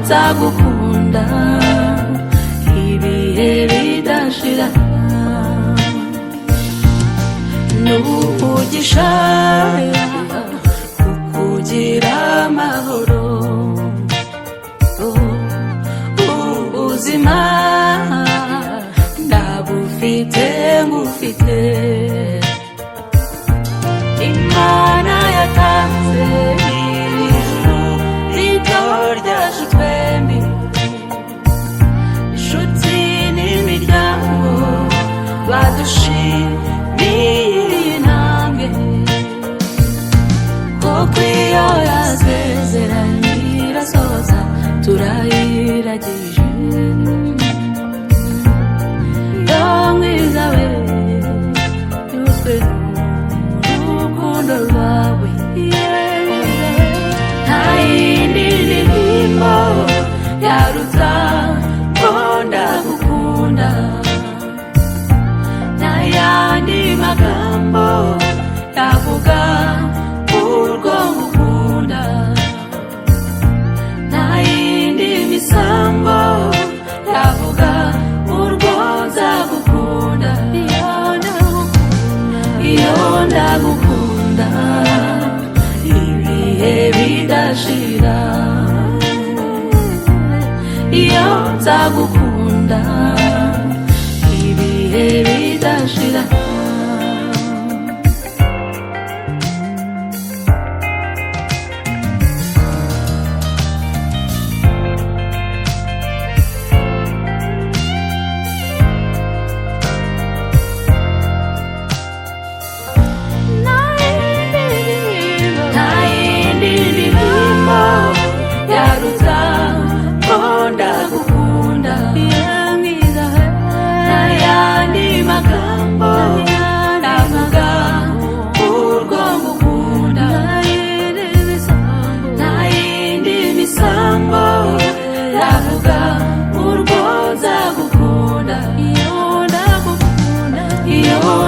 nzagukunda ibihe bidashira n'umugisha kukugira amahoro ubuzima ndabufite ngufite Imana yatanze ijuru rito ryacu twembi inshuti n'imiryango badushimiye intambwe koko iyo yasezeranye irasohoza turayiragije yo mwiza we yuzwe n'urukundo rwawe nta yindi ndirimbo yaruta ko ndagukunda nta yandi magambo yavuga urwo ngukunda nta yindi misambo yavuga urwo nzagukunda iyo ndagukunda ibihe bidashira iyo nzagukunda ibihe bidashira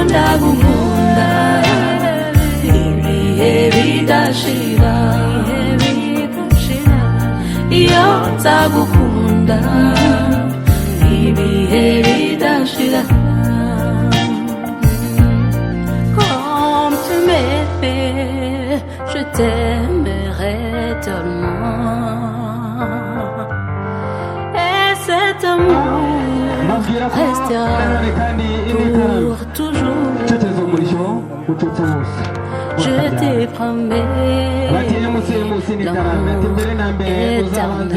ndagukunda ibihe bidashira iyo nzagukunda ibihe bidashira comme tu m'aimais je t'aimerai tellement et cet amour restera pour toujours. Je te promets l'amour éternel.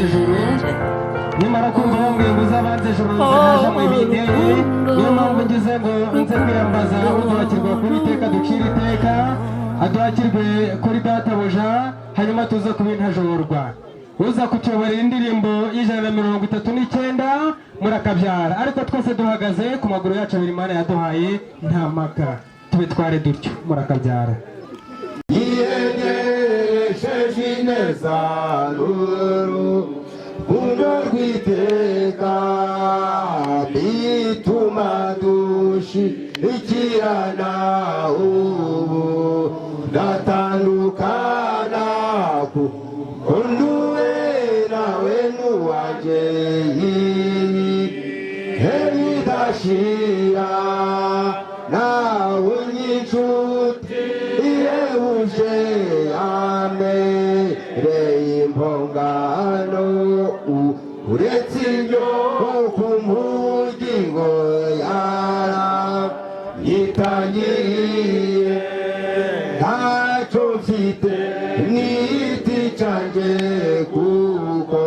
nyamara kumva wambwiye ngo uzabanze ijoro nziraje mu ibintebe niyo mpamvu ngize ngo nze kwiyambaza uduhakirwa kuri iteka ducira iteka aduhakirwe kuri databuja hanyuma tuze kuba intajorwa uza kutuyobora indirimbo y'139 murakabyara ariko twese duhagaze ku maguru yacu abiri Imana yaduhaye nta maka tubitware dutyo murakabyara yiyegesheje ineza urukundo rw'iteka bituma dushikirana ubu ndatandukana kunduwe nawe nuwanje bidashira nawe unyinshuti ihebuje amereye impongano uretse ibyo ku mugingo yaranyitangiriye ntacyo mfite n'igiti cyanjye kuko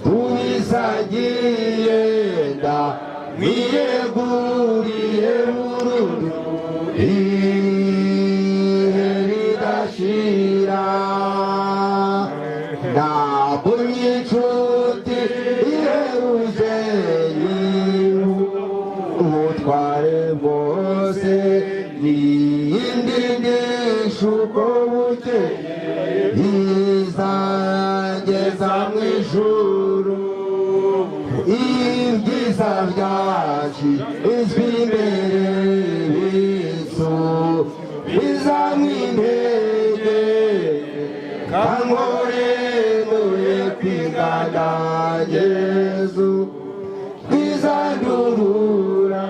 tubisangiye ndamwiyeguriye burundu ihe ridashira nabonye inshuti ihebuje ubutware bwose n'iyindi ndisha uko bukeye izangeza mu ijuru ibyiza byacu izwi imbere bisu bizamwintege kankore muye kwiga na Yesu twizandurura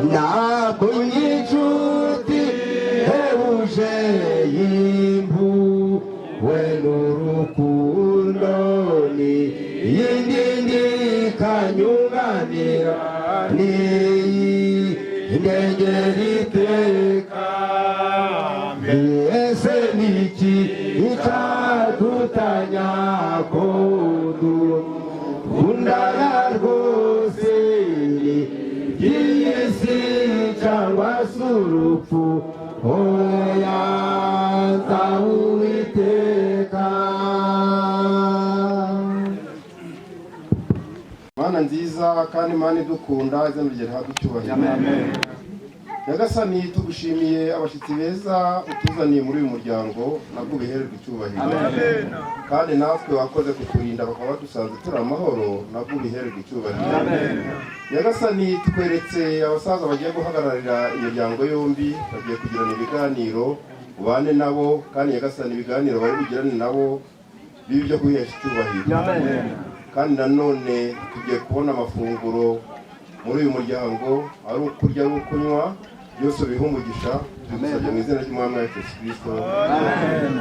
ntabwo nyinshuti hebuje y'impuhwe n'urukundo ni yindi ndikanyunganira niyi ndengera iteka mbese niki icyadutanya ko dukundana rwose ry'isi cyangwa se urupfu oya nzawiteka. Mana nziza kandi Mana idukunda izina rye ntaducyubahira. Amen. Nyagasani tugushimiye abashitsi beza utuzaniye muri uyu muryango nabwo bihererwa icyubahiro. Amen. Kandi natwe wakoze kuturinda bakaba dusanze turi amahoro nabwo bihererwa icyubahiro. Amen. Nyagasani tukweretse abasaza bagiye guhagararira imiryango yombi bagiye kugirana ibiganiro ubane nabo kandi Nyagasani ibiganiro bari bugirane nabo bibyo guhesha icyubahiro. Amen. Kandi nanone tugiye kubona amafunguro muri uyu muryango ari ukurya ari ukunywa byose biha umugisha tubisabye mu izina ry'Umwami wacu Yesu Kristo. Amen.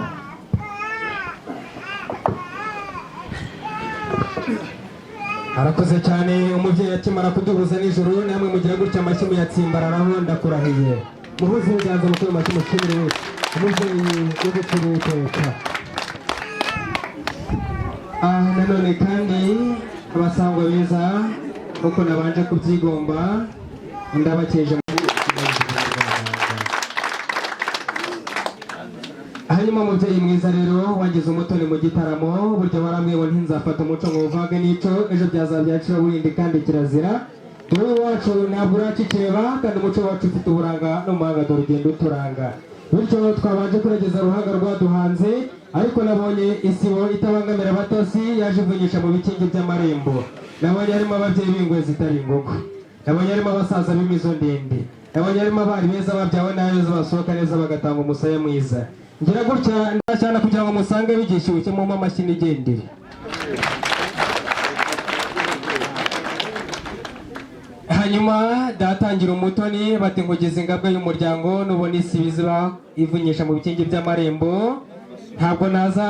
Arakoze cyane umubyeyi akimara kuduhuza nijoro namwe mugira gutya amashyi muyatsimbararaho ndakurahiye muhuze ibiganza mukuru amashyi mushimire umubyeyi wo gucira iteka. Nanone kandi abasangwa beza uko nabanje kubyigomba ndabakeje hanyuma mubyeyi mwiza rero wagize umutoni mu gitaramo buryo waramwewe ntinzafata umuco ngo uvange n'ico ejo byazabyacira burindi kandi kirazira dore wacu ntabwo urakikeba kandi umuco wacu ufite uburanga n'umuhanga dore ugenda uturanga bityo twabanje kurageza ruhanga rwaduhanze ariko nabonye isibo itabangamira abatasi yaje ivunyisha mu bikingi by'amarembo nabonye harimo ababyeyi b'ingwe zitari ingogo nabonye harimo abasaza b'imizo ndende nabonye harimo abari beza babyawe neza basohoka neza bagatanga umusaya mwiza ngira gutya ndashana kugira ngo musange bigishyushye mu mamashini igendere. Hanyuma datangira umutoni bati ngugeze ingabwa y'umuryango nubona isi biziba ivunyisha mu bikingi by'amarembo ntabwo naza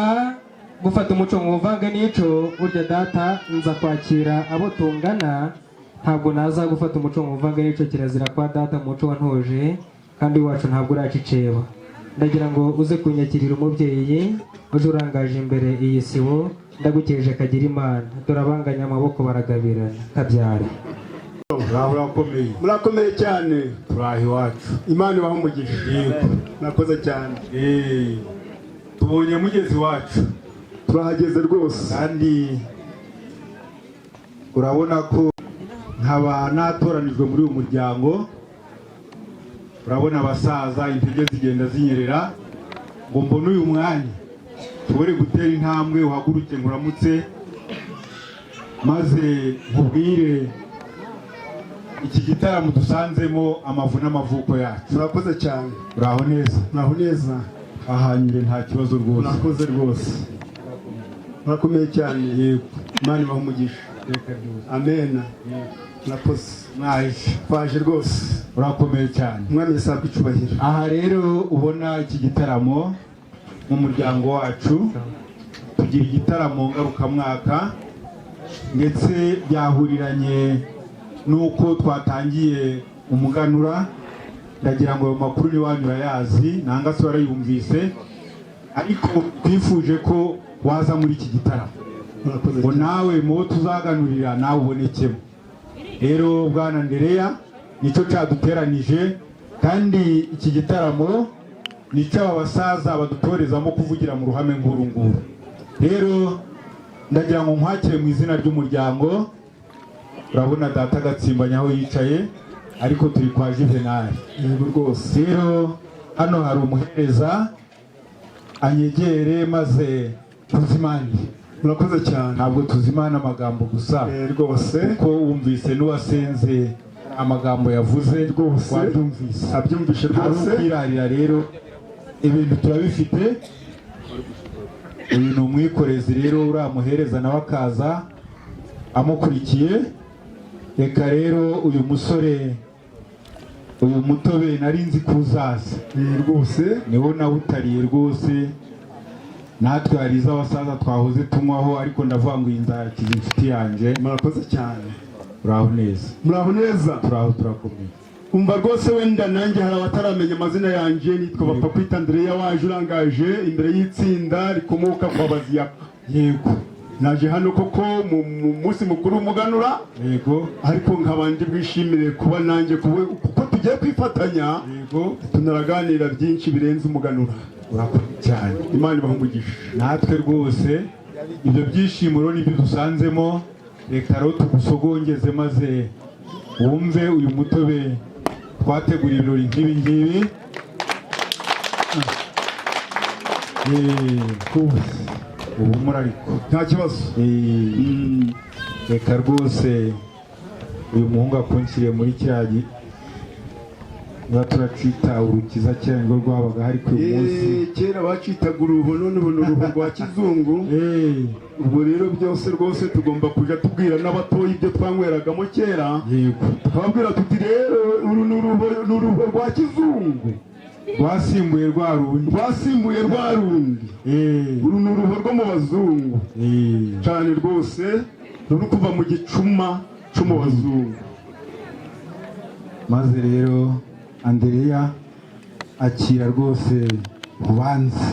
gufata umuco ngo uvange n'ico burya data nza kwakira abo tungana ntabwo naza gufata umuco ngo uvange n'ico kirazira kwa data umuco wantoje kandi wacu ntabwo uraciceba ndagira ngo uze kunyakirira umubyeyi uje urangaje imbere iyi sibo ndagukeje kagira Imana turabanganya amaboko baragabirana kabyare. Murakomeye cyane turahi wacu Imana ibaha umugisha. Yego murakoze cyane. Tubonye mugezi wacu turahageze rwose kandi urabona ko nkaba natoranijwe muri uyu muryango. Urabona abasaza intege zigenda zinyerera ngo mbone uyu mwanya tubore gutera intambwe uhaguruke nkuramutse maze nkubwire iki gitaramo dusanzemo amavu n'amavuko yacu. Murakoze cyane. Uraho neza? Uraho neza. Ahanyure nta kibazo rwose. Murakoze rwose. Murakomeye cyane. Yego. Imana ibaha umugisha. Amen. Murakoze. Twaje rwose. Urakomeye cyane. Umwami yasabwe icubahiro. Aha rero ubona iki gitaramo mu muryango wacu tugira igitaramo ngarukamwaka ndetse byahuriranye nuko twatangiye umuganura ndagira ngo ayo makuru niwanyu urayazi nanga se warayumvise ariko twifuje ko waza muri iki gitaramo ngo nawe mu tuzaganurira nawe ubonekemo. Rero bwana Ndereya nico caduteranije kandi iki gitaramo nico abasaza badutorezamo kuvugira mu ruhame ngurunguru. Rero ndagira ngo nkwakire mu izina ry'umuryango. Urabona data gatsimbanya aho yicaye ariko turi kwa Juvenal. Yego rwose. Rero hano hari umuhereza anyegere maze tuzimane. Murakoze cyane. Ntabwo tuzimana amagambo gusa rwose ko wumvise n'uwasenze amagambo yavuze rwose wabyumvise. Abyumvishe rwose. Kwirarira rero ibintu turabifite uyu ni umwikorezi rero uramuhereza nawe akaza amukurikiye. Reka rero uyu musore uyu mutobe nari nzi kuzaza rwose niwo nawutariye rwose. Natwe hari iz'abasaza twahoze tunywaho ariko ndavuga ngo iyi nzakiza inshuti yanjye. murakoze cyane. Uraho neza? muraho neza. Turaho turakomeye. umva rwose wenda nanjye hari abataramenya amazina yanjye, nitwa Papa Kwita Andrea waje urangaje imbere y'itsinda rikomoka kwa Baziyaka. Yego, naje hano koko mu munsi mukuru w'umuganura. Yego, ariko nkabandi bwishimire kuba nanjye kuko tugiye kwifatanya. Yego, tunaraganira byinshi birenze umuganura. urakoze cyane. Imana ibahe umugisha. Natwe rwose ibyo byishimo nibyo dusanzemo. Reka rero tugusogongeze maze wumve uyu mutobe twategura ibirori nk'ibi ngibi. Ubu murariko nta kibazo. Reka rwose uyu muhungu akunshyiriye muri kiragi niba turacita urukiza kera ngo rwabaga hari ku munsi. Kera bacitaga uruho, none ubu ni uruhu rwa kizungu. Ubwo rero byose rwose tugomba kujya tubwira n'abatoya ibyo twanyweragamo kera. Yego, tukababwira tuti rero uru ni uruhu rwa kizungu rwasimbuye rwa rundi. Uru ni uruhu rwo mu bazungu cyane rwose, ruri kuva mu gicuma cyo mu bazungu. Maze rero Andrea akira rwose ubanza.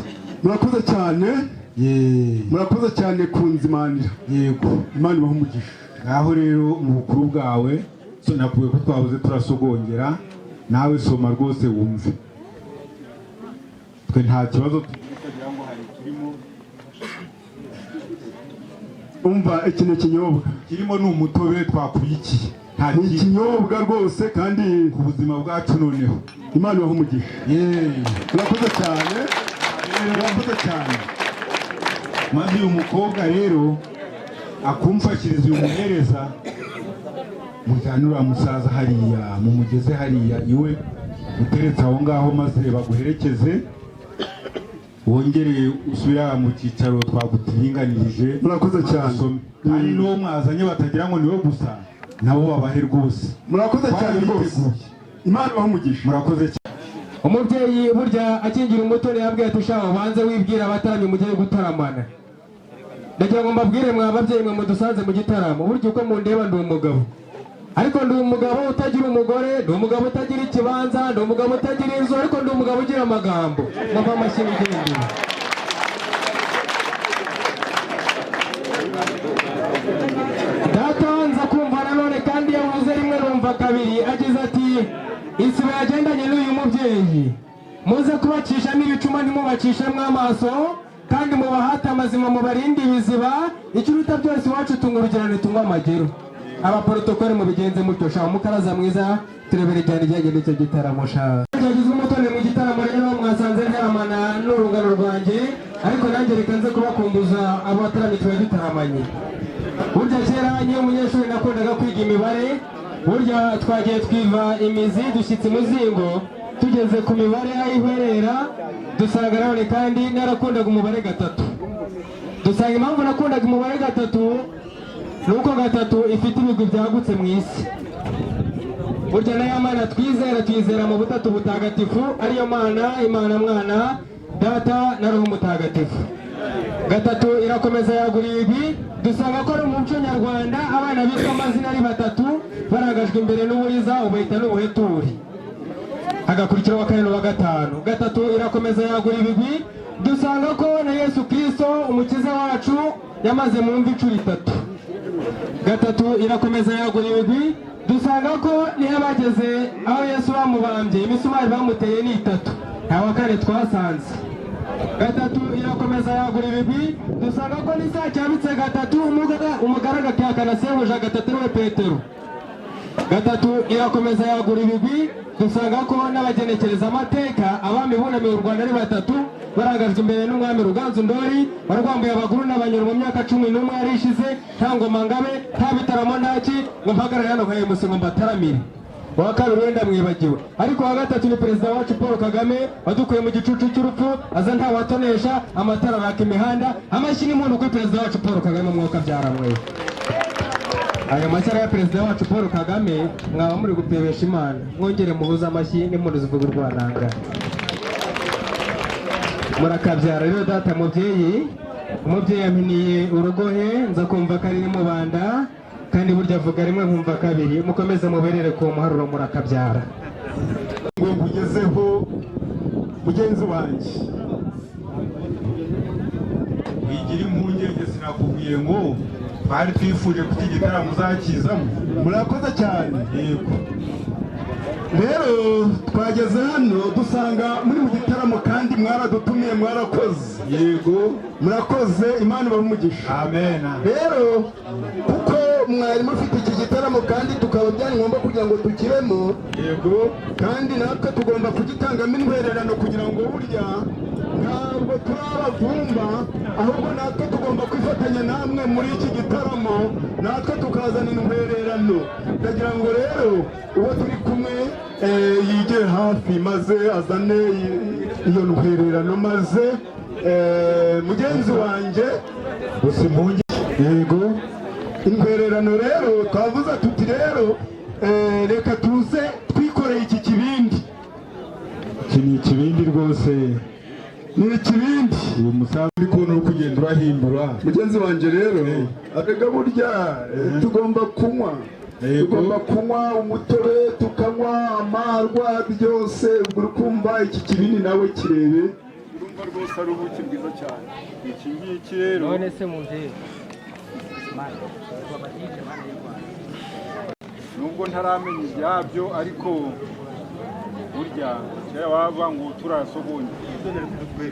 Murakoze cyane. Murakoze cyane kunzimanira. Yego, Imana ibahe umugisha. ngaho rero mu bukuru bwawe nakuye ko twabuze turasogongera, nawe soma rwose wumve. Twe nta kibazo tugira ngo hari turimo. Umva iki ni ikinyobwa kirimo ni umutobe twakubikiye. Nta ni ikinyobwa rwose kandi ku buzima bwacu noneho. Imana ibahe umugisha. Murakoze cyane. Murakoze cyane. Maze uyu mukobwa rero akumfashiriza uyu muhereza mujyana uriya musaza hariya mumugeze hariya iwe uteretse aho ngaho, maze baguherekeze wongere usubira mu cyicaro twagutiringanirije. Murakoze cyane. Kandi n'uwo mwazanye batagira ngo niwe gusa nabo babahe rwose. Murakoze cyane rwose. Imana ibahe umugisha. Murakoze cyane. Umubyeyi burya akingira umutoni yabwiye ati shaho banze wibwira abatarami mugiye gutaramana. Ndagira ngo mbabwire mwa ababyeyi mwe mudusanze mu gitaramo, burya uko mundeba ndi umugabo, ariko ndi umugabo utagira umugore, ndi umugabo utagira ikibanza, ndi umugabo utagira inzu, ariko ndi umugabo ugira amagambo. Mama amashyi bigendera. Data nza kumva nanone kandi yavuze rimwe numva kabiri, agize ati isibo yagendanye n'uyu mubyeyi muze kubacishamo ibicuma ntimubacishemo amaso, kandi mubahate amazima mubarinde ibiziba, ikiruta byose iwacu tunga urugero ntitunywa amagero. Abaporotokole mubigenze mutyo sha umukaraza mwiza turebere cyane ijyanye n'icyo gitaramo sha. Yagizwe umutoni mu gitaramo rero mwasanze ntaramana n'urungano rwanjye, ariko nanjye reka nze kubakumbuza abo batarami tuba dutaramanye. Burya kera niyo umunyeshuri nakundaga kwiga imibare, burya twagiye twiva imizi dushyitse umuzingo, tugeze ku mibare aho ihwerera dusanga none kandi narakundaga umubare gatatu. Dusanga impamvu nakundaga umubare gatatu nuko gatatu ifite ibigwi byagutse mu isi. Burya nayo Mana twizera tuyizera mu butatu butagatifu, ariyo Mana, Imana, Mwana, Data na Roho Mutagatifu. Gatatu irakomeza yagura ibigwi, dusanga ko ari mu muco nyarwanda abana bitwa amazina ari batatu barangajwe imbere n'uburiza ubahita n'ubuheturi, hagakurikiraho wa kane n'uwa gatanu. Gatatu irakomeza yagura ibigwi, dusanga ko na Yesu Kristo umukiza wacu yamaze mu mvi incuro itatu. Gatatu irakomeza yagura ibigwi, dusanga ko niyo bageze aho Yesu bamubambye imisumari bamuteye ni itatu, nta wa kane twasanze. Gatatu irakomeza yagura ibigwi, dusanga ko n'isaha cyabitse gatatu umugaraga akihakana sebuja gatatu ariwe Petero. Gatatu irakomeza yagura ibigwi, dusanga ko n'abagenekereza amateka abami bunamiye u Rwanda ari batatu barangajwe imbere n'umwami Ruganzu Ndori warwambuye abaguru n'abanyoro mu myaka 11 yarishize, nta ngoma ngabe nta bitaramo ntaki ngo mpagarare hano nkaye musingo mbataramire. uwa kabiri wenda mwibagiwe, ariko uwa gatatu ni perezida wacu Paul Kagame wadukuye mu gicucu cy'urupfu aza nta watonesha, amatara araka imihanda, amashyi n'impundu kuri perezida wacu Paul Kagame mwuka byaramwe. Ayo mashyara ya perezida wacu Paul Kagame mwaba muri gupebesha Imana, mwongere muhuze amashyi n'impundu zivuga urwananga. Murakabyara rero data mubyeyi, umubyeyi yampiniye urugohe nza kumva ko ari mubanda, kandi burya avuga rimwe nkumva kabiri, mukomeze muberere ku muharuro murakabyara. ngo nkugezeho mugenzi wanjye wigira impungenge, sinakubwiye ngo twari twifuje ko iki gitaramo uzakizamo. Murakoze cyane. Yego rero twageze hano dusanga muri mu gitaramo kandi mwaradutumiye, mwarakoze. Yego murakoze, Imana ibahe umugisha. Amen. Rero kuko mwari mufite iki gitaramo kandi tukaba byari ngombwa kugira ngo tukiremo, yego, kandi natwe tugomba kugitangamo intwererano kugira ngo burya ntabwo turabavumba, ahubwo natwe tugomba kwifatanya namwe muri iki gitaramo, natwe tukazana intwererano. Ndagira ngo rero uwo turi kumwe yigere hafi maze azane iyo ntwererano, maze mugenzi wanjye gusa impungi. Yego intwererano rero twavuze tuti rero reka tuze twikoreye iki kibindi. Iki ni ikibindi rwose, ni ikibindi. Uwo musaza uri kubona uri kugenda urahimbura. Mugenzi wanjye rero abega burya tugomba kunywa, tugomba kunywa umutobe, tukanywa amarwa, byose uri kumva iki kibindi nawe kirebe. Urumva rwose ari ubuki bwiza cyane iki ngiki rero. None se muvyeyi nubwo ntaramenya ibyabyo, ariko burya kera wava ngo turasogonye,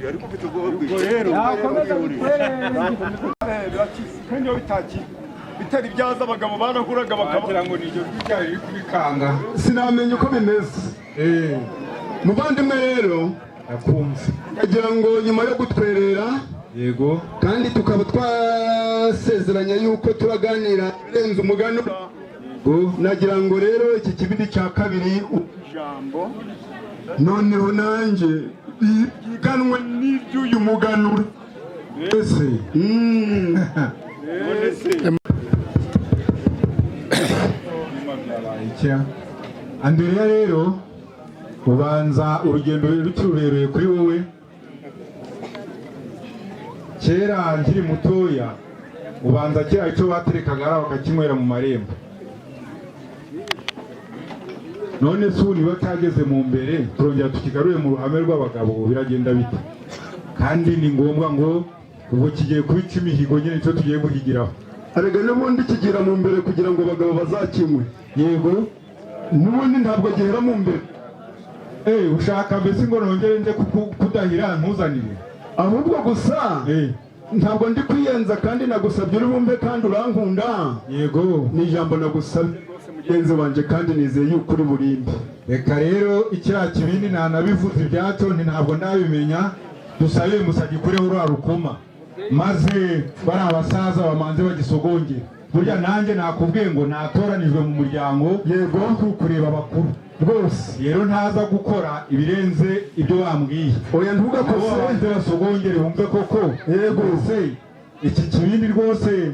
ariko ufite ubwo rero kandi iyo bitari byaza abagabo barahuraga bakagira ngo niryo ryari riri kubikanga, sinamenye uko bimeze. Muvandimwe rero akumva agira ngo nyuma yo gutwerera, yego, kandi tukaba twasezeranya yuko turaganira birenze umuganura, nagira ngo rero iki kibindi cya kabiri ijambo noneho nanjye byiganwe n'iby'uyu muganura. Ese Andrea rero ubanza urugendo rurerure kuri wowe. Kera nkiri mutoya ubanza kera icyo baterekaga ari bakakinywera mu marembo, none se ubu niba cyageze mu mbere turongera tukigaruye mu ruhame rw'abagabo, biragenda bite? Kandi ni ngombwa ngo ubwo kigiye kuba imihigo nyine icyo tugiye guhigiraho. Arega n'ubundi kigira mu mbere kugira ngo abagabo bazakinywe. Yego n'ubundi ntabwo gihera mu mbere. Ushaka mbese ngo nongere nje kudahira ntuzanire? Ahubwo gusa ntabwo ndi kwiyenza kandi nagusabye uri bumve kandi urankunda. Yego ni ijambo nagusabye mugenzi wanje kandi nizeye yuko uri burimbe. Reka rero ikiriya kibindi nanabivuze ibyacyo ntabwo ndabimenya, dusabe musagi kureho uriya rukoma maze bari abasaza bamanze bagisogongera. Burya nanjye nakubwiye ngo natoranijwe mu muryango, yego, kureba abakuru rwose, rero ntaza gukora ibirenze ibyo bambwiye. Oya ntugakose, banze basogongere wumve koko. Yego se iki kibindi rwose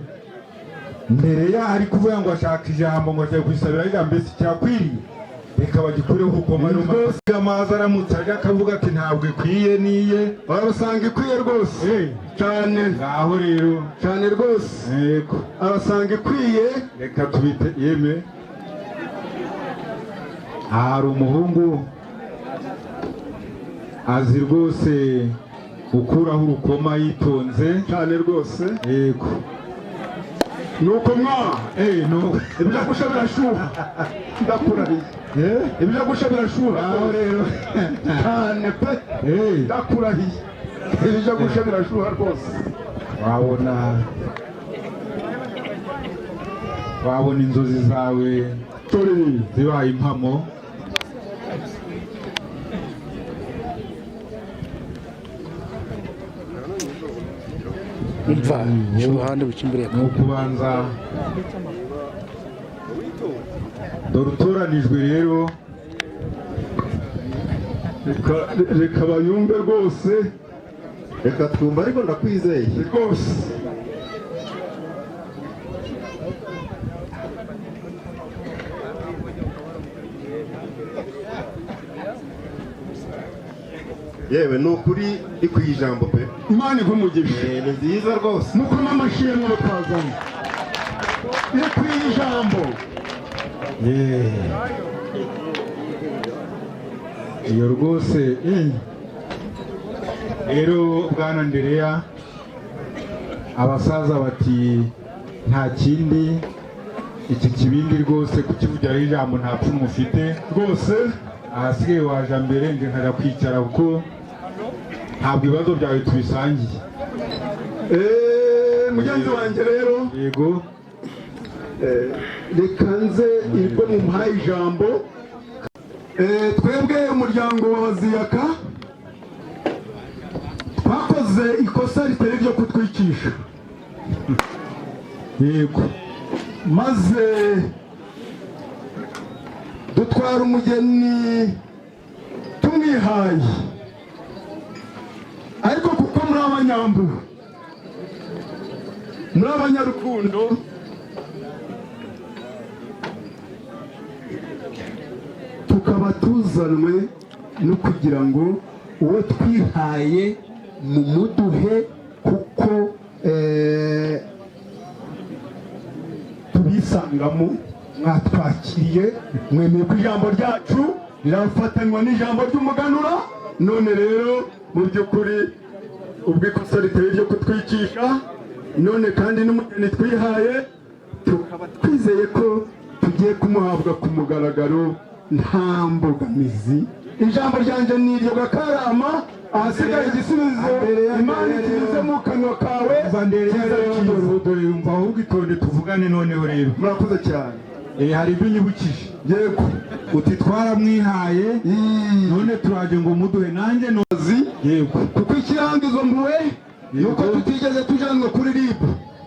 mbere ya ari kuvuga ngo ashaka ijambo ngo agiye kwisabira rya mbese cyakwiriye, reka bagikureho ukoma rwose. Amazi aramutse ajya akavuga ati ntabwo ikwiye, niye barasanga ikwiye rwose cyane. Ngaho rero cyane rwose, yego arasanga ikwiye. Reka tubite yeme. Hari umuhungu azi rwose gukuraho urukoma yitonze cyane rwose. Yego nuko mwa ibyo gusha birashuha ndakurahiye. Ibyo gusha birashuha aho rero cyane pe, ndakurahiye ibyo gusha birashuha rwose. wabona inzozi zawe zibaye impamo. umva uruhande bukimbere no kubanza dore utoranijwe rero reka bayumve rwose, reka twumva ariko ndakwizeye rwose. yewe ni ukuri ikwiye ijambo pe. Imana igumugisha. ni nziza rwose. mukoma amashimwe twazanye, ikwiye ijambo. iyo rwose rero bwana Andereya, abasaza bati nta kindi, iki kibindi rwose kukivugiraho ijambo nta pfunwe ufite rwose. ahasigaye waje mbere nje nkajya kwicara kuko ntabwo ibibazo byawe tubisangiye. Mugenzi wanjye rero, yego, reka nze ibwo mumpaye ijambo. Twebwe umuryango wa Baziyaka twakoze ikosa ritari ryo kutwikisha, yego, maze dutwara umugeni tumwihaye, ariko kuko muri abanyambu, muri abanyarukundo, tukaba tuzanwe no kugira ngo uwo twihaye mumuduhe, kuko tubisangamo, mwatwakiriye, mwemeye ko ijambo ryacu rirafatanywa n'ijambo ry'umuganura. None rero mu by'ukuri ubwo ikosa ritari ryo kutwicisha, none kandi n'umugeni twihaye tukaba twizeye ko tugiye kumuhabwa ku mugaragaro nta mbogamizi. Ijambo ryanjye ni iryo Gakarama, ahasigaye igisubizo Imana ikinyuze mu kanwa kawe. dore yumva ahubwo itonde tuvugane noneho rero. Murakoze cyane. hari ibyo unyibukije. Yego, uti twaramwihaye none turaje ngo muduhe nanjye nozi. Yego, kuko ikirangizo mbuwe nuko tutigeze tujanwa kuri RIB.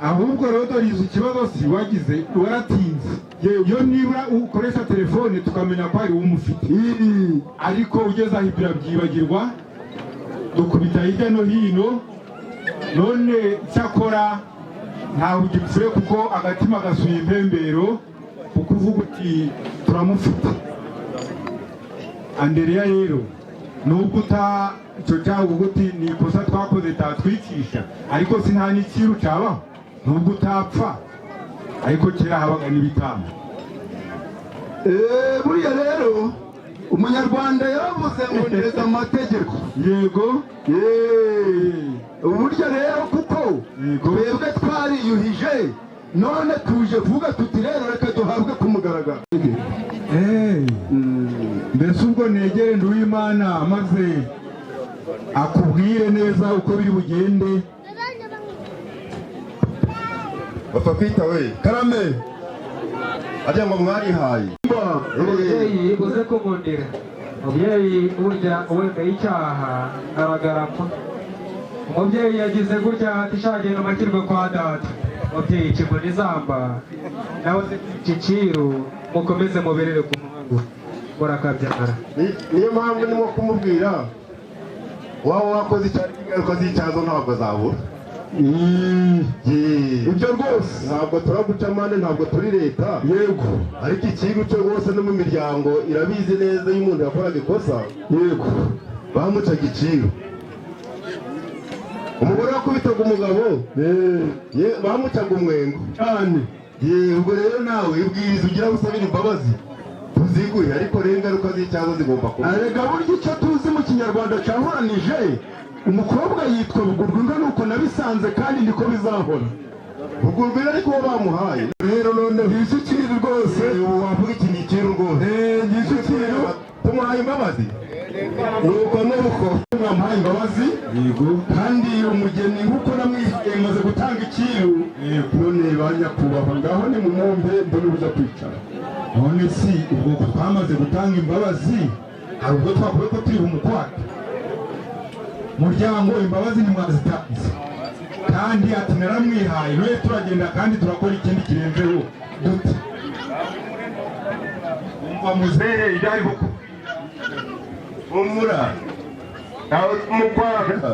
ahubwo rero dore izo ikibazo si wagize waratinze. Iyo nibura ukoresha telefone tukamenya ko ari umufite, ariko ugeze aho ibyo byibagirwa, dukubita hirya no hino. None cyakora ntawe ugipfure kuko agatima gasuye impembero, kuko uvuga uti turamufite. Andereya rero nubwo icyo cyaha uvuga uti ni ikosa twakoze tatwikisha, ariko si nta n'ikiru cyabaho nubwo utapfa, ariko kera habaga n'ibitambo. Buriya rero umunyarwanda yaravuze ngo neza amategeko. Yego, burya rero kuko twebwe twariyuhije, none tuje kuvuga tuti rero reka duhabwe ku mugaragaro. mbese ubwo negere Nduwimana maze akubwire neza uko biri bugende. bapfa kwita we Karame, ajya ngo mwarihaye. umubyeyi uze kumundira, umubyeyi burya uwemeye icyaha aragarama. umubyeyi yagize gutya ati shagenda amakirwe kwa data, umubyeyi kigwa n'izamba, nawe Kiciro mukomeze muberere ku muhango murakabyara. niyo mpamvu ndimo kumubwira, waba wakoze ingaruka z'icyazo ntabwo zabura. ibyo rwose ntabwo turaguca amande, ntabwo turi leta. yego, ariko ikigo cyo rwose no mu miryango irabizi neza, iyo umuntu yakoraga ikosa yego, bamucaga iciro. umugore wakubitaga umugabo bamucaga umwengo cyane. ubwo rero nawe ubwiriza ugira usabira imbabazi tuziguye, ariko rero ingaruka z'icyazo zigomba kuba. Arega burya icyo tuzi mu kinyarwanda cyahoranije, umukobwa yitwa Bugurwinga, nuko nabisanze kandi niko bizahora. Bugurwinga ariko uwo bamuhaye Rero none ntisukiri rwose, wavuga iki ni ikiru rwose. ntisukiri tumuhaye imbabazi, nuko nuko mwampaye imbabazi. Yego, kandi umugeni nk'uko namwihaye maze gutanga ikiru, none ba nyakubahwa ngaho ni mu mumpe mbone ubuza kwicara. none si ubwo twamaze gutanga imbabazi, hari ubwo twakuye ko turi bumukwate muryango, imbabazi ntimwazitanze, kandi ati naramwihaye, none turagenda kandi turakora ikindi kirenzeho dute. umva muzehe ibyari humura nawe umukwanga.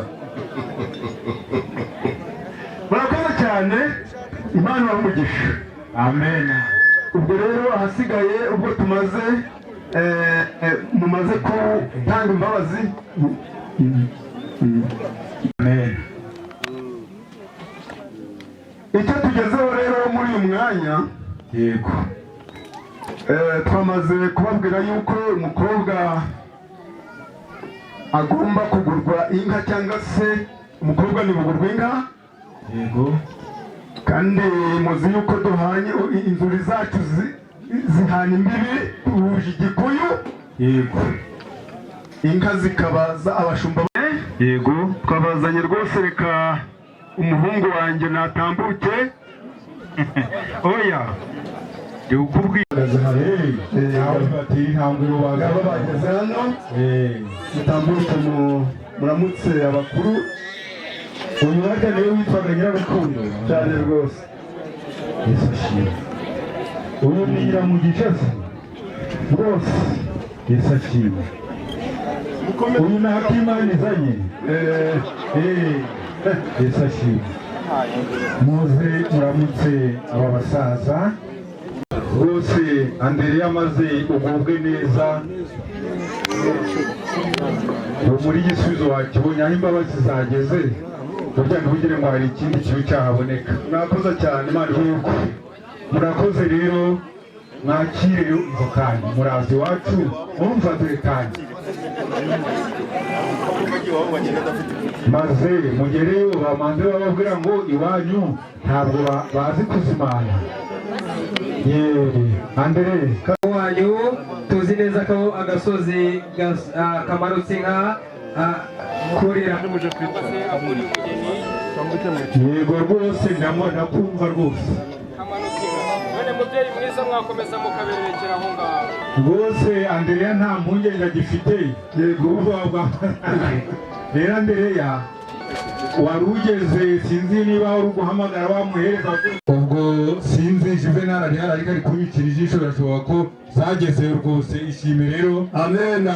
murakoze cyane, Imana ibamugisha. amen. Ubwo rero ahasigaye ubwo tumaze mumaze gutanga imbabazi. amen. Icyo tugezeho rero muri uyu mwanya, yego, twamaze kubabwira yuko umukobwa agomba kugurwa inka, cyangwa se umukobwa ntibugurwa inka. yego, kandi muzi yuko duhanye inzuri zacu zihana imbibi, duhuje igikuyu. yego, inka zikabaza abashumba. yego, twabazanye rwose, reka umuhungu wanjye natambuke. oya ukubwira nawe bateye intambwe ngabo bageze hano, mutambuke muramutse abakuru. uyu mwaka niwe witwaga Nyirarukundo cyane rwose. Yesu ashimwe. uyu ni Nyiramugisha se rwose. Yesu ashimwe. uyu ni Akimana izanye. Yesu ashimwe. muze muramutse aba basaza rwose. Andereya amaze ugubwe neza, muri Gisubizo wakibonye aho imbabazi zageze, burya ntugire ngo hari ikindi kibi cyahaboneka. murakoze cyane, Imana yego, murakoze rero, mwakire izo kanya, murazi iwacu mumva dore kanya, maze mugereyo bamanze bababwira ngo iwanyu ntabwo bazi kuzimana. Andere wanyu tuzi neza ko agasozi kamarutse inka kurira. yego rwose ndakumva rwose. none mubyeyi mwiza mwakomeza mukabererekera aho ngaho rwose. Andereya nta mpungenge agifite. yego rero Andereya wari ugeze, sinzi niba wari uguhamagara bamuhereza, ubwo sinzi Juvenal ari ariko ari kubikira ijisho, birashoboka ko zagezeyo rwose. ishime rero. amena.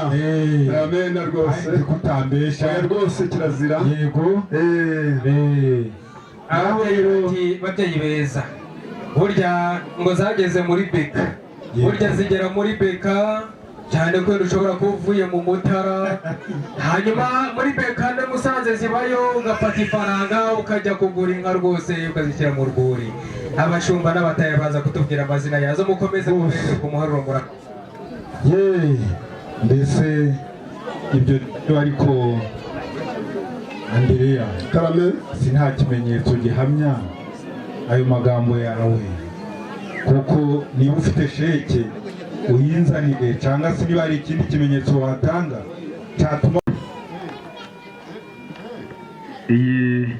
amena rwose, kutambesha rwose kirazira. yego. babyeyi beza, burya ngo zageze muri beka, burya zigera muri beka cyane ko ushobora kuba uvuye mu Mutara, hanyuma muri beka na Musanze zibayo, ugafata ifaranga ukajya kugura inka rwose ukazishyira mu rwuri. Abashumba n'abataye baza kutubwira amazina yazo, mukomeze mubereke ku muharuro. mbese ibyo ariko Andereya karame, si nta kimenyetso gihamya ayo magambo yawe, kuko niba ufite sheke uyinzanire, cyangwa se niba hari ikindi kimenyetso watanga cyatuma iyi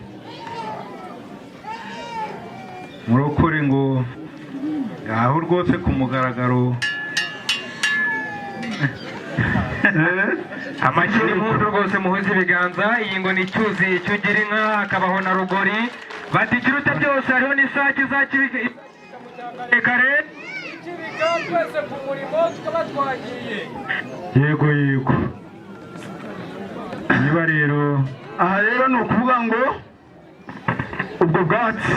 murokore ngo aho rwose ku mugaragaro. Amashyira impundu rwose muhuze ibiganza. Iyi ngo ni icyuzi cyugira inka, hakabaho na rugori, bati ikiruta byose hariho n'isake kare twese ku murimo tukaba twagiye. yego yego. niba rero aha rero ni ukuvuga ngo ubwo bwatsi,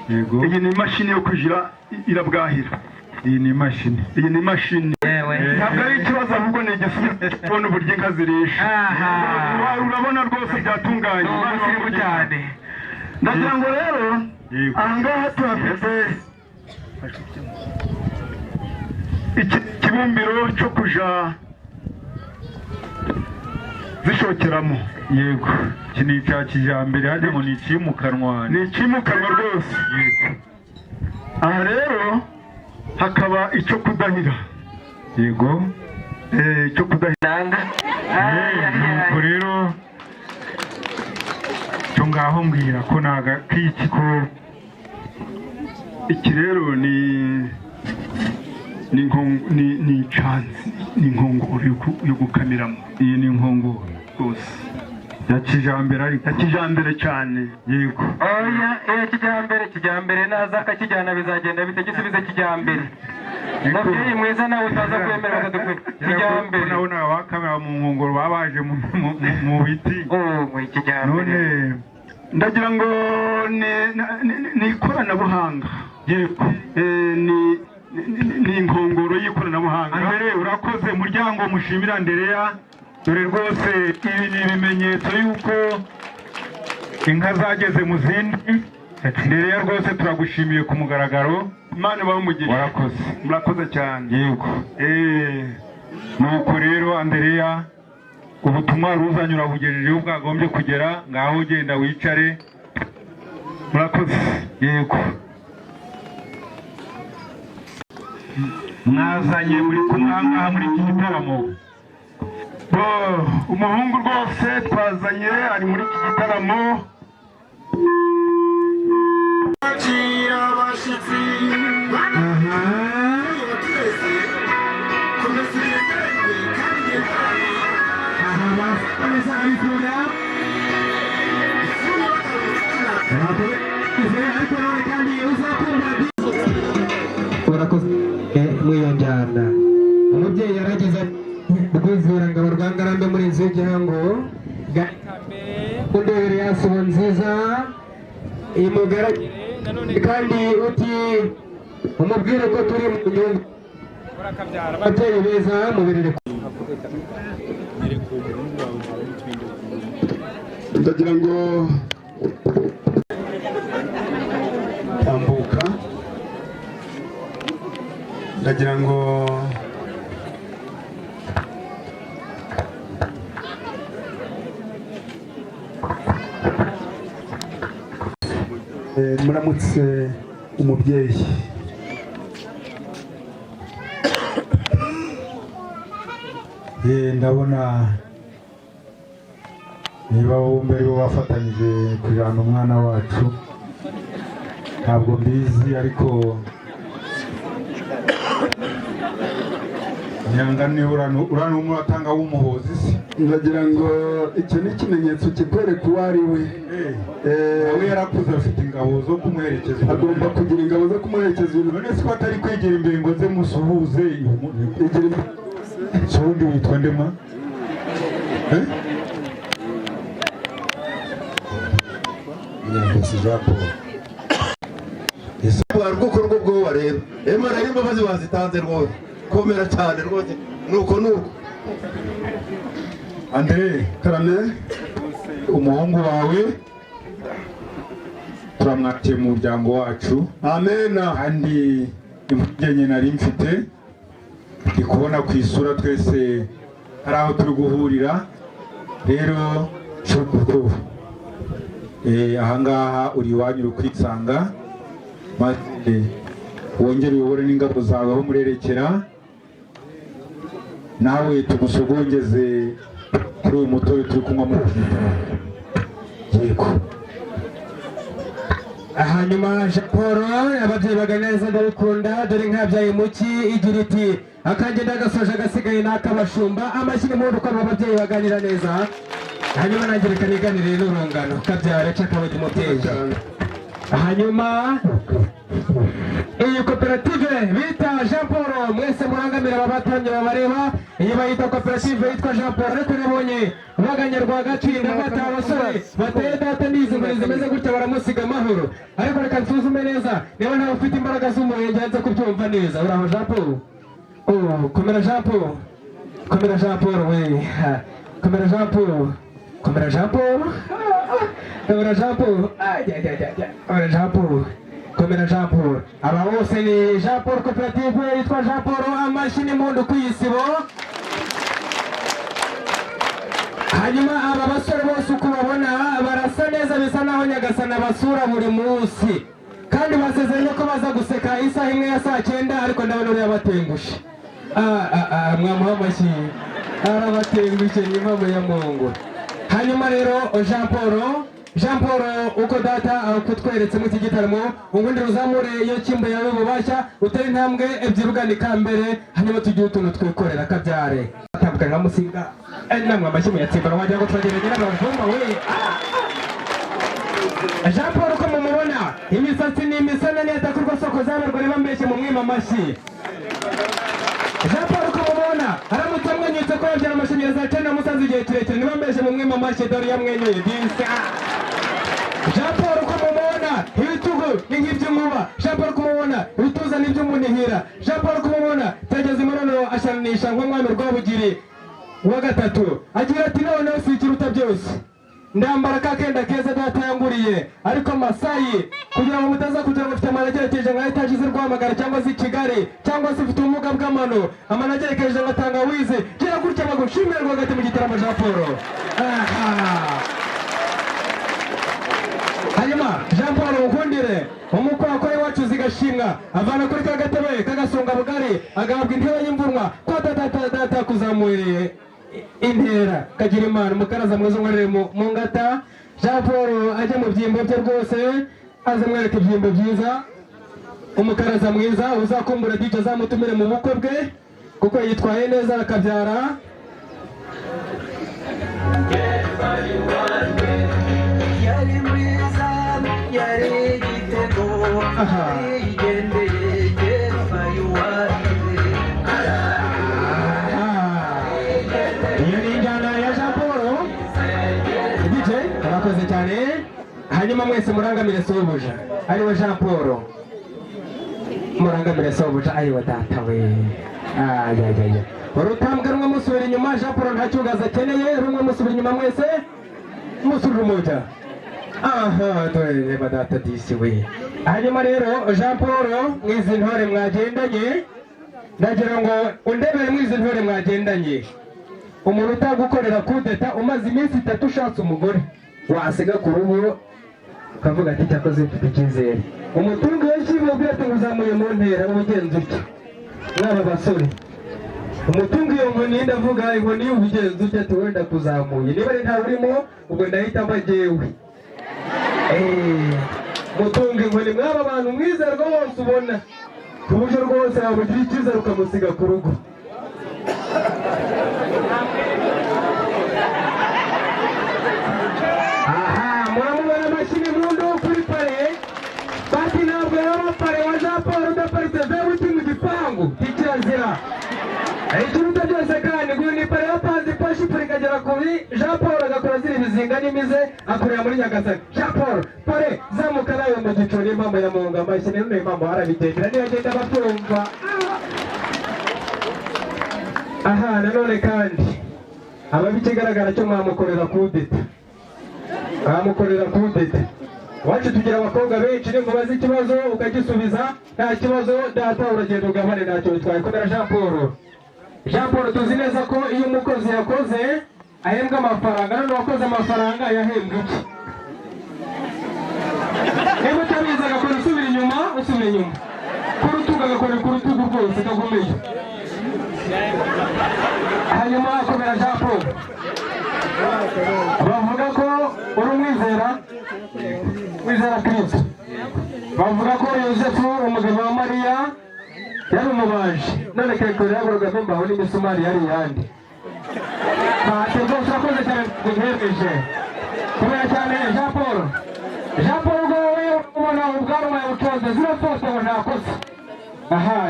yego, iyi ni imashini yo kujira irabwahira. iyi ni imashini. iyi ni imashini, ntabwo ari ikibazo, ahubwo ni igisubizo. kubona uburyo inka zirisha, urabona rwose byatunganye cyane. ndagira ngo rero aha ngaha tuhafite ikibumbiro cyo kuja zishokeramo. yego, iki ni icya kijyambere, hajya ngo ni icyimukanwa. ni icyimukanwa rwose. aha rero hakaba icyo kudahira. yego, icyo kudahira. nuko rero cyo ngaho mbwira ko nagakiki ko iki rero ni icansi, ni inkongoro yo gukamiramo. iyi ni inkongoro rwose ya kijyambere, ariko ya kijyambere cyane. yego. oya kijyambere naza akakijyana bizagenda bite? Gisubize kijyambere. mubyeyi mwiza nawe utaza kwemera bakadukwe kijyambere nawe nabakamera mu nkongoro babaje mu biti mu kijyambere none ndagira ngo ni ikoranabuhanga yego ni inkongoro y'ikoranabuhanga. mbere urakoze muryango mushimira Andereya, dore rwose ibi ni ibimenyetso y'uko inka zageze mu zindi. Andereya rwose turagushimiye ku mugaragaro, Imana ibahe warakoze, murakoze cyane. yego nuko rero Andereya, ubutumwa wari uzanye urabugejejeho bwagombye kugera, ngaho genda wicare. Murakoze. yego mwazanye muri kumwangaha muri iki gitaramo. Umuhungu rwose twazanye ari muri iki gitaramo. urakoze mw'iyo njyana. Umubyeyi yarageze rwivura ngabo rwa Ngarambe muri inzu y'igihango undebere yasubo nziza imugaragire kandi uti umubwire ko turi mu nyungu. Ababyeyi beza mubirire. Ndagira ngo tambuka, ndagira ngo muramutse umubyeyi. ndabona niba bombi ari bo bafatanyije kujyana umwana wacu, ntabwo mbizi, ariko nyangane urana umwe watanga w'umuhozi se. Ndagira ngo icyo ni ikimenyetso kikwereka uwo ari we. nawe yarakuze afite ingabo zo kumuherekeza, agomba kugira ingabo zo kumuherekeza. none se ko atari kwegera imbere ngo nze musuhuze? so undi witwa ndema Nyambuzi Jean Paul. Rwuko rwo wareba Imana y'imbabazi wazitanze rwose, komera cyane rwose. Nuko Andre karame, umuhungu wawe turamwakiriye mu muryango wacu. amen. kandi impungenge nari mfite ndi kubona ku isura twese hari aho turi guhurira, rero cyukuko ahangaha uri iwanyu uri kwisanga, maze wongere uyobore n'ingabo zawe aho murerekera, nawe tugusogongeze kuri uyu mutobe turi kunywa muri iki gitaramo. yego hanyuma Jean Paul, ababyeyi baganiriza ndabikunda, dore nkabyaye muki igira iti akagenda gasoje agasigaye n'akabashumba. amashyi n'impundu ko ababyeyi baganira neza. hanyuma nanjye reka niganire n'urungano kabyara cakawe kimuteye. hanyuma iyi koperative bita Jean Paul, mwese murangamira ababatamye babareba, iyi bayita koperative yitwa Jean Paul, ariko nabonye baganya rwagacinda bata abasore bateye data n'izi nguri zimeze gutya baramusiga amahoro. ariko reka nsuzume neza niba ntawe ufite imbaraga z'umurenge hanze kubyumva neza. uraho Jean Paul? komera Jean Paul, komera Jean Paul we, komera Jean Paul, komera Jean Paul, komera Jean Paul, komera Jean Paul, komera Jean Paul. aba bose ni Jean Paul koperative yitwa Jean Paul. amashyi n'impundu ku isibo. hanyuma aba basore bose uko babona barasa neza, bisa naho Nyagasani basura buri munsi, kandi basezeranye ko baza guseka isaha imwe ya saa 9, ariko ndabona uriya batengushe. mwamuha amashyi, arabatengushe ni impamo ya Mungu. hanyuma rero Jean Paul uko data kutweretse mu iki gitaramo, ubundi ruzamure iyo kimbo yawe bubashya, utari intambwe ebyiri uganika mbere, hanyuma tugiye utuntu twikorera kabyare atabwa nka musinga. namwe amashyi muyatsimbara wagira ngo turageranye n'abavumba we. Jean Paul uko mumubona, imisatsi ni imisana neza kurwa soko z'abarwari bambeshye mu mwima amashyi. Jean Paul kumubona aramutse amwenyutse ko yabyara amashanyarazi acana musanze igihe kirekire niba mbeshe mu mwema amashyi dore yamwenyuye disa. Jean Paul kumubona ibitugu ni nk'iby'inkuba. Jean Paul kumubona ibituza ni iby'umunihira. Jean Paul kumubona tegeza imibonano ashananisha nk'umwami Rwabugiri wa gatatu. Agira ati noneho si ikiruta byose ndambara ka kenda keza data yanguriye ariko Masayi kugira ngo mutaza kugira ngo mfite amanagerekeje nka etaje z'i Rwamagana cyangwa z'i Kigali cyangwa se ufite ubumuga bw'amano amanagerekeje nka Tangawizi gira gutya bagushimira rwagati mu gitaramo Jean Paul. Hanyuma Jean Paul ukundire umukwe akora iwacu zigashimwa avana kuri ka gatebe kagasonga bugari agahabwa intebe y'imvunwa kwa data kuzamuye intera kagira imana mukaraza mwiza umwerere mu ngata. Jean Paul ajya mu byimbo bye rwose aze mwereke ibyimbo byiza umukaraza mwiza uzakumbura DJ azamutumire mu bukwe bwe kuko yitwaye neza akabyara. Yari mwiza yari igitego yigendeye Jefa yuwari. Iyo ni injyana ya Jean Paul DJ arakoze cyane. Hanyuma mwese murangamire sobuja ariwe Jean Paul murangamire sobuja ariwe data we. Urutambwe rumwe musubira inyuma Jean Paul nta cyugaza akeneye rumwe musubira inyuma mwese musubira umuja. Dore data disi we. Hanyuma rero Jean Paul mwizi ntore mwagendanye ndagira ngo undebere mwizi ntore mwagendanye umuntu utagukorera kudeta umaze iminsi 3 ushatse umugore wasiga ku ruhu ukavuga ati cyakoze mfite icyizere umutungo w'ikibubwe ati uzamuye mu ntera ubugenzi utyo n'aba basore umutungo iyo nkoni ndavuga inkoni y'ubugenzi utyo ati wenda kuzamuye niba ari nta urimo ubwo ndahita mbagewe mutungo inkoni mwaba abantu mwiza rwose ubona ku buryo rwose wabugira icyizere ukamusiga ku rugo. Muramubona amashini mundu kuri pare bati ntabwo yaba pare wa Jean Paul udaparitse vebuti mu gipangu kikirazira. Ikiruta byose kandi ngo ni pare yapanze ipashi pure ikagera kuri Jean Paul agakora ziri bizinga n'imize akorera muri Nyagasani. Jean Paul pare zamuka nawe mu gico n'impamvu ya munga amashini none impamvu harabigendera niyo agenda batumva. Nanone kandi ababikigaragara cyo mwamukorera kudeta wacu tugira abakobwa benshi ni mubaza ikibazo ukagisubiza nta kibazo data uragenda ugabane ntacyo bitwaye komera Jean Paul tuzi neza ko iyo umukozi yakoze ahembwa amafaranga none wakoze amafaranga yahembwa iki niba utabizi agakora usubira inyuma ku rutugu agakora ku rutugu rwose kagomeye. Hanyuma komera Jean Paul bavuga ko uri umwizera Kristo bavuga ko Yosefu umugabo wa Mariya yari umubaji none kekore yagoraga mbaho n'imisumari yari yandi rwose akoze cyane guhereje kubera cyane Jean Paul ngo wowe ubona ubwanwa yabucoze zirafoto ngo ntakoze.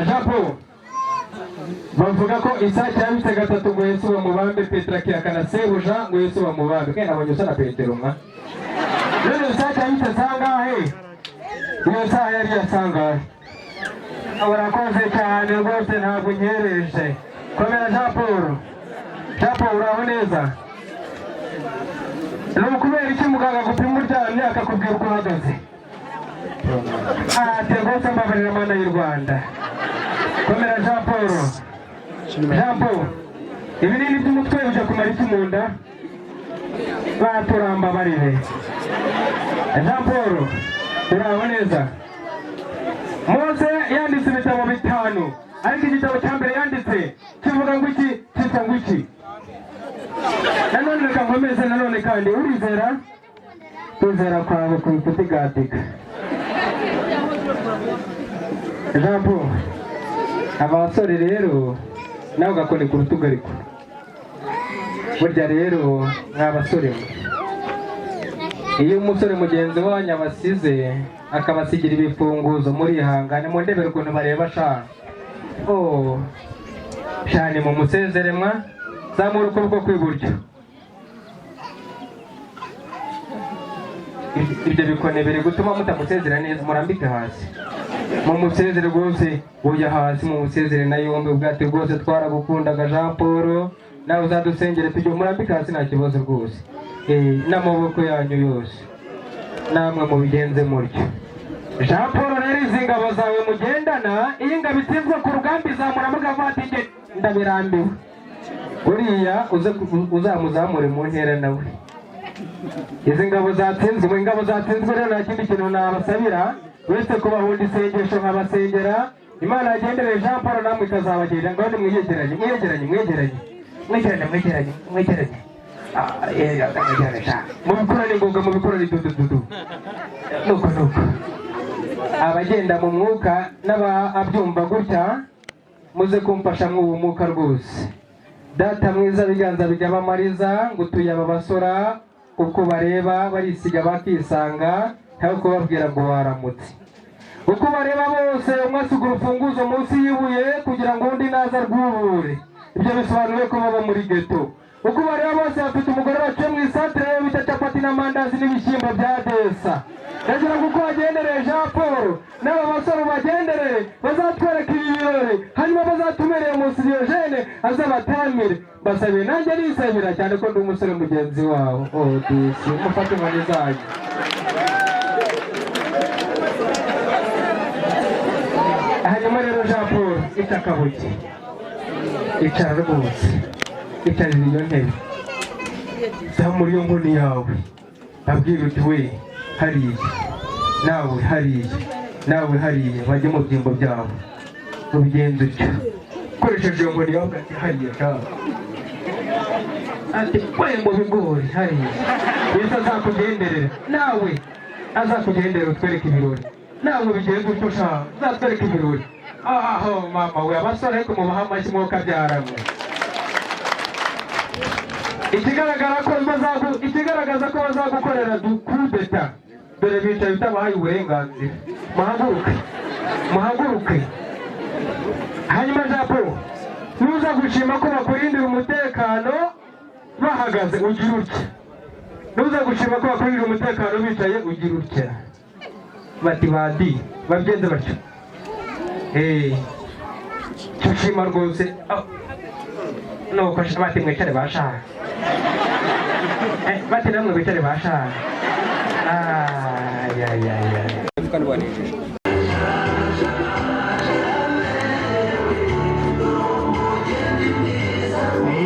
Jean Paul bavuga ko isake yabitse gatatu ngo Yesu bamubambe Petero akihakana sebuja ngo Yesu bamubambe kandi nabonye usa na Petero nka none isake yabitse sangahe iyo saha yari yasangahe. Urakoze cyane rwose ntabwo nkereje komera Jean Paul uraho neza. Ni ukubera iki muganga gupima uryamye akakubwira uko uhagaze rwose mbabarira Mana y'u Rwanda komera Jean Paul ibinini by'umutwe ujya kumara iki mu nda baturamba barire. Jean Paul uraho neza. Mose yanditse ibitabo 5 ariko igitabo cya mbere yanditse kivuga ngo iki cyitwa ngo iki. Nanone reka nkomeze nanone kandi urizera kwawe kutigatika. Jean Paul abasore rero nawe ugakone ku rutugu ariko burya rero mw'abasore iyo umusore mugenzi wanyu abasize akabasigira ibifunguzo muri ihangane mu ndebere ukuntu bareba shaka cyane mu musezeremwa zamura ukuboko kw'iburyo ibyo bikone biri gutuma mutamusezera neza murambike hasi mu musezere rwose ujya hasi mu musezere na yombi ubwate rwose twaragukundaga Jean Paul nawe uzadusengere tujye murambike hasi nta kibazo rwose n'amaboko yanyu yose namwe mubigenze mutyo Jean Paul rero izi ngabo zawe mugendana iyi ngabo itsinzwe ku rugamba izamura mugavatike ndabirambiwe uriya uzamuzamure mu ntera nawe izi ngabo zatsinzwe rero nta kindi kintu nabasabira uretse kubahunda isengesho nkabasengera Imana yagendereye Jean Paul namwe ikazabagirira ngo mwiyegeranye mubikorane ngoga mubikorane dudududu nuko abagenda mu mwuka n'ababyumva gutya muze kumfasha mw'ubu mwuka rwose data mwiza biganza bijyabamariza ngo utuye aba basora uko bareba barisiga bakisanga ntawe kubabwira ngo waramutse uko bareba bose umwe asiga urufunguzo munsi y'ibuye kugira ngo undi naza rwubure ibyo bisobanuye ko baba muri geto uko bareba bose bafite umugore baciye mu isantere yo bita capati n'amandazi n'ibishyimbo bya desa ndagira ngo uko wagendereye Jean Paul n'aba basore bagendereye bazatwereka ibi birori hanyuma bazatumereye munsi Diogene azabatamire basabiye nanjye nisabira cyane ko ndi umusore mugenzi wawe disi mufate inkoni zanyu hanyuma rero Jean Paul itakabuke icara rwose icarira iyo ntebe zamura iyo nkoni yawe abwira uti we hariya nawe hariya bajye mu byimbo byabo ubigenza utyo ukoresheje iyo nkoni yawe ati hariya cyangwa ati we mu bigori hariya yesu azakugenderera nawe azakugenderera utwereke ibirori nawe bigenza utyo ushaka uzatwereke ibirori aho mama we abasore ariko mubaha amashyi mwuka byaramwe ikigaragaza ko bazagukorera dukubeta dore bicaye utabahaye uburenganzira muhaguruke hanyuma Jean Paul nuza gushima ko bakurindira umutekano bahagaze ugira utya nuza gushima ko bakurindira umutekano bicaye ugira utya bati bagenze batyo tushima rwose nuko bati mwicare bashaka bati namwe bicare bashaka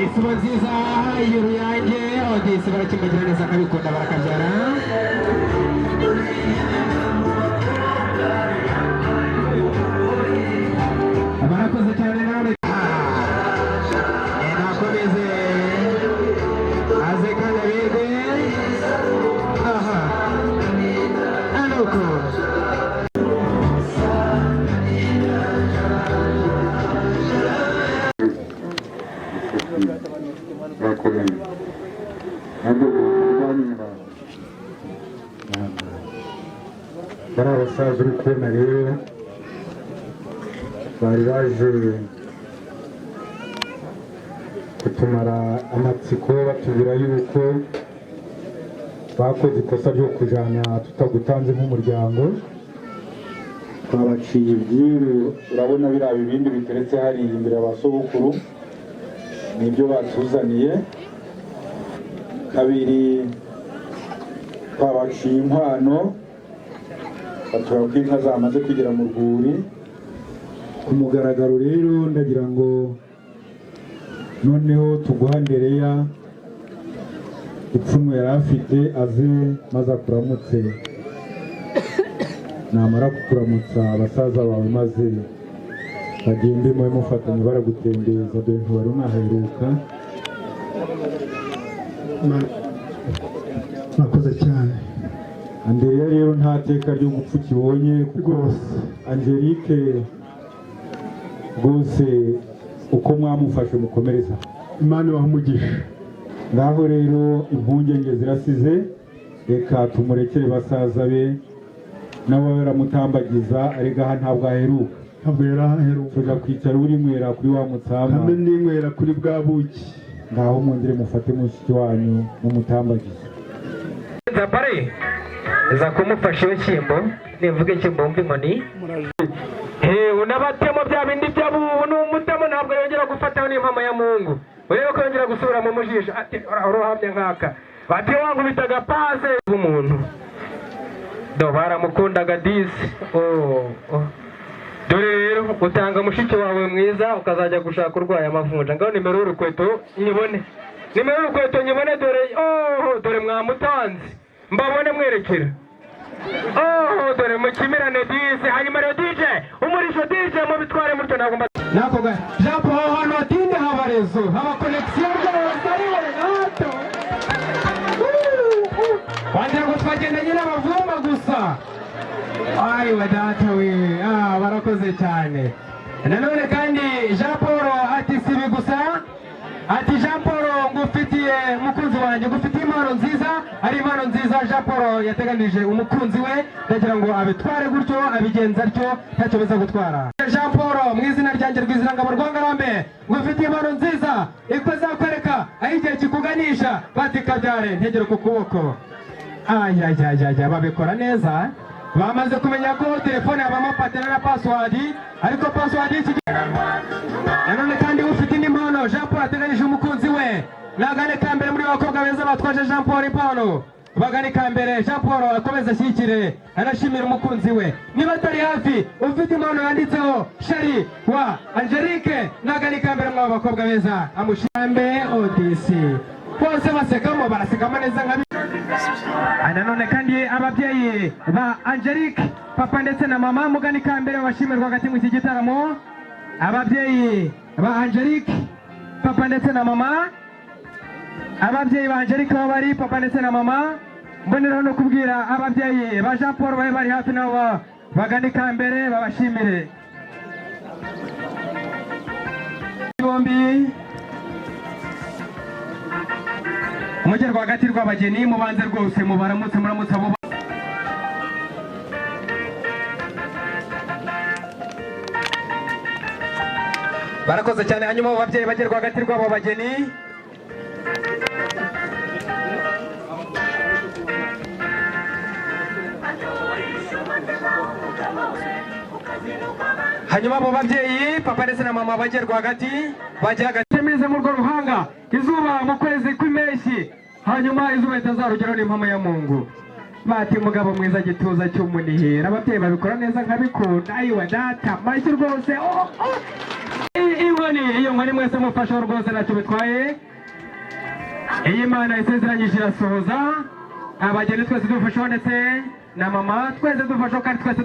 isibo nziza y'uruyange abadisi barakimagira neza akabikunda barakabyara barakoze cyane nawe nakomeze aze kandi abirwe anuko bari abasaza uri kubona rero bari baje kutumara amatsiko batubwira yuko bakoze ikosa ryo kujana tutagutanze nk'umuryango twabaciye ibyiru urabona biriya bibindi biteretse hariya imbere y'abasogokuru nibyo batuzaniye kabiri twabaciye inkwano batura ko inka zamaze kugera mu rwuri ku mugaragaro rero ndagira ngo noneho tuguha Ndereya ipfumu yari afite aze maze akuramutse namara kukuramutsa abasaza bawe maze bagende mube mufatanye baragutembeza dore ntiwari unaheruka mwakoze cyane Andereya rero nta teka ryo gupfa ukibonye kuko Angelique rwose uko mwamufashe mukomereza Imana ibahe umugisha ngaho rero impungenge zirasize reka tumurekere basaza be nabo baramutambagiza arega aha ntabwo aheruka ntabwo yari aheruka uja kwicara uri mwera kuri wa mutsama hamwe n'inywera kuri bwa buki ngaho mwongere mufate mushiki wanyu mumutambagize Zabare za kumufasha inshyimbo nivuga inshyimbo mva inkoni unabatemo bya bindi by'abubu n'umutamo ntabwo yongera gufataho n'impamo ya Mungu urebe ko yongera gusubira mu mujisho ati urohamye nkaka bati wangu bitaga pase umuntu do baramukundaga disi dore rero utanga mushiki wawe mwiza ukazajya gushaka urwaye amavunja ngaho nimero y'urukweto nyibone dore mwamutanze mbabone mwerekera dore mukimirane disi hanyuma rero DJ umurisho DJ mubitware mutyo ntabwo nakoga Jean Paul hano atinde habarezo haba connection rwose ariwe gato wanje ngo twagendanye n'abavumba gusa ai wadata we barakoze cyane nanone kandi Jean Paul ati sibi gusa ati Jean Paul ngufitiye umukunzi wanjye ngufitiye impano nziza ari impano nziza Jean Paul yateganije umukunzi we ndagira ngo abitware gutyo abigenza atyo ntacyo biza gutwara Jean Paul mu izina ryanjye rw'izirangabo rwangarambe ngufitiye impano nziza ikoza kwereka aho igihe kikuganisha bati kabyare ntegere ku kuboko babikora neza bamaze kumenya ko telefone habamo patena na password ariko password y'iki nanone kandi ufite indi mpano Jean Paul ateganyije umukunzi we nagane kambere muri bakobwa beza batwaje Jean Paul impano bagane kambere Jean Paul akomeza ashyikire anashimira umukunzi we niba atari hafi ufite impano yanditseho sheri wa Angelique nagane kambere muri bakobwa beza amushambe ODC bose basekamo barasekamo neza nka nanone kandi ababyeyi ba Angelique papa ndetse na mama mugani kambere bashimirwa hagati mu iki gitaramo ababyeyi ba Angelique papa ndetse na mama ababyeyi ba Angelique bari papa ndetse na mama mboneraho no kubwira ababyeyi ba Jean Paul bari hafi nabo bagani kambere babashimire bombi mujye rwagati rw'abageni mubanze rwose mubaramutse muramutse abo barakoze cyane hanyuma abo babyeyi bajye rwagati rw'abo bageni hanyuma abo babyeyi papa ndetse na mama bajye rwagati bajye hagati meze mu rwo ruhanga izuba mu kwezi kw'impeshyi hanyuma izuba ritazarugeraho n'impamo ya Mungu bati mugabo mwiza gituza cy'umunihira ababyeyi babikora neza nkabikunda ayiwa data mashyi rwose iyo nkoni mwese mufasheho rwose ntacyo bitwaye iyi Imana isezeranyije irasohoza abageni twese dufasheho ndetse na mama twese dufasheho kandi twese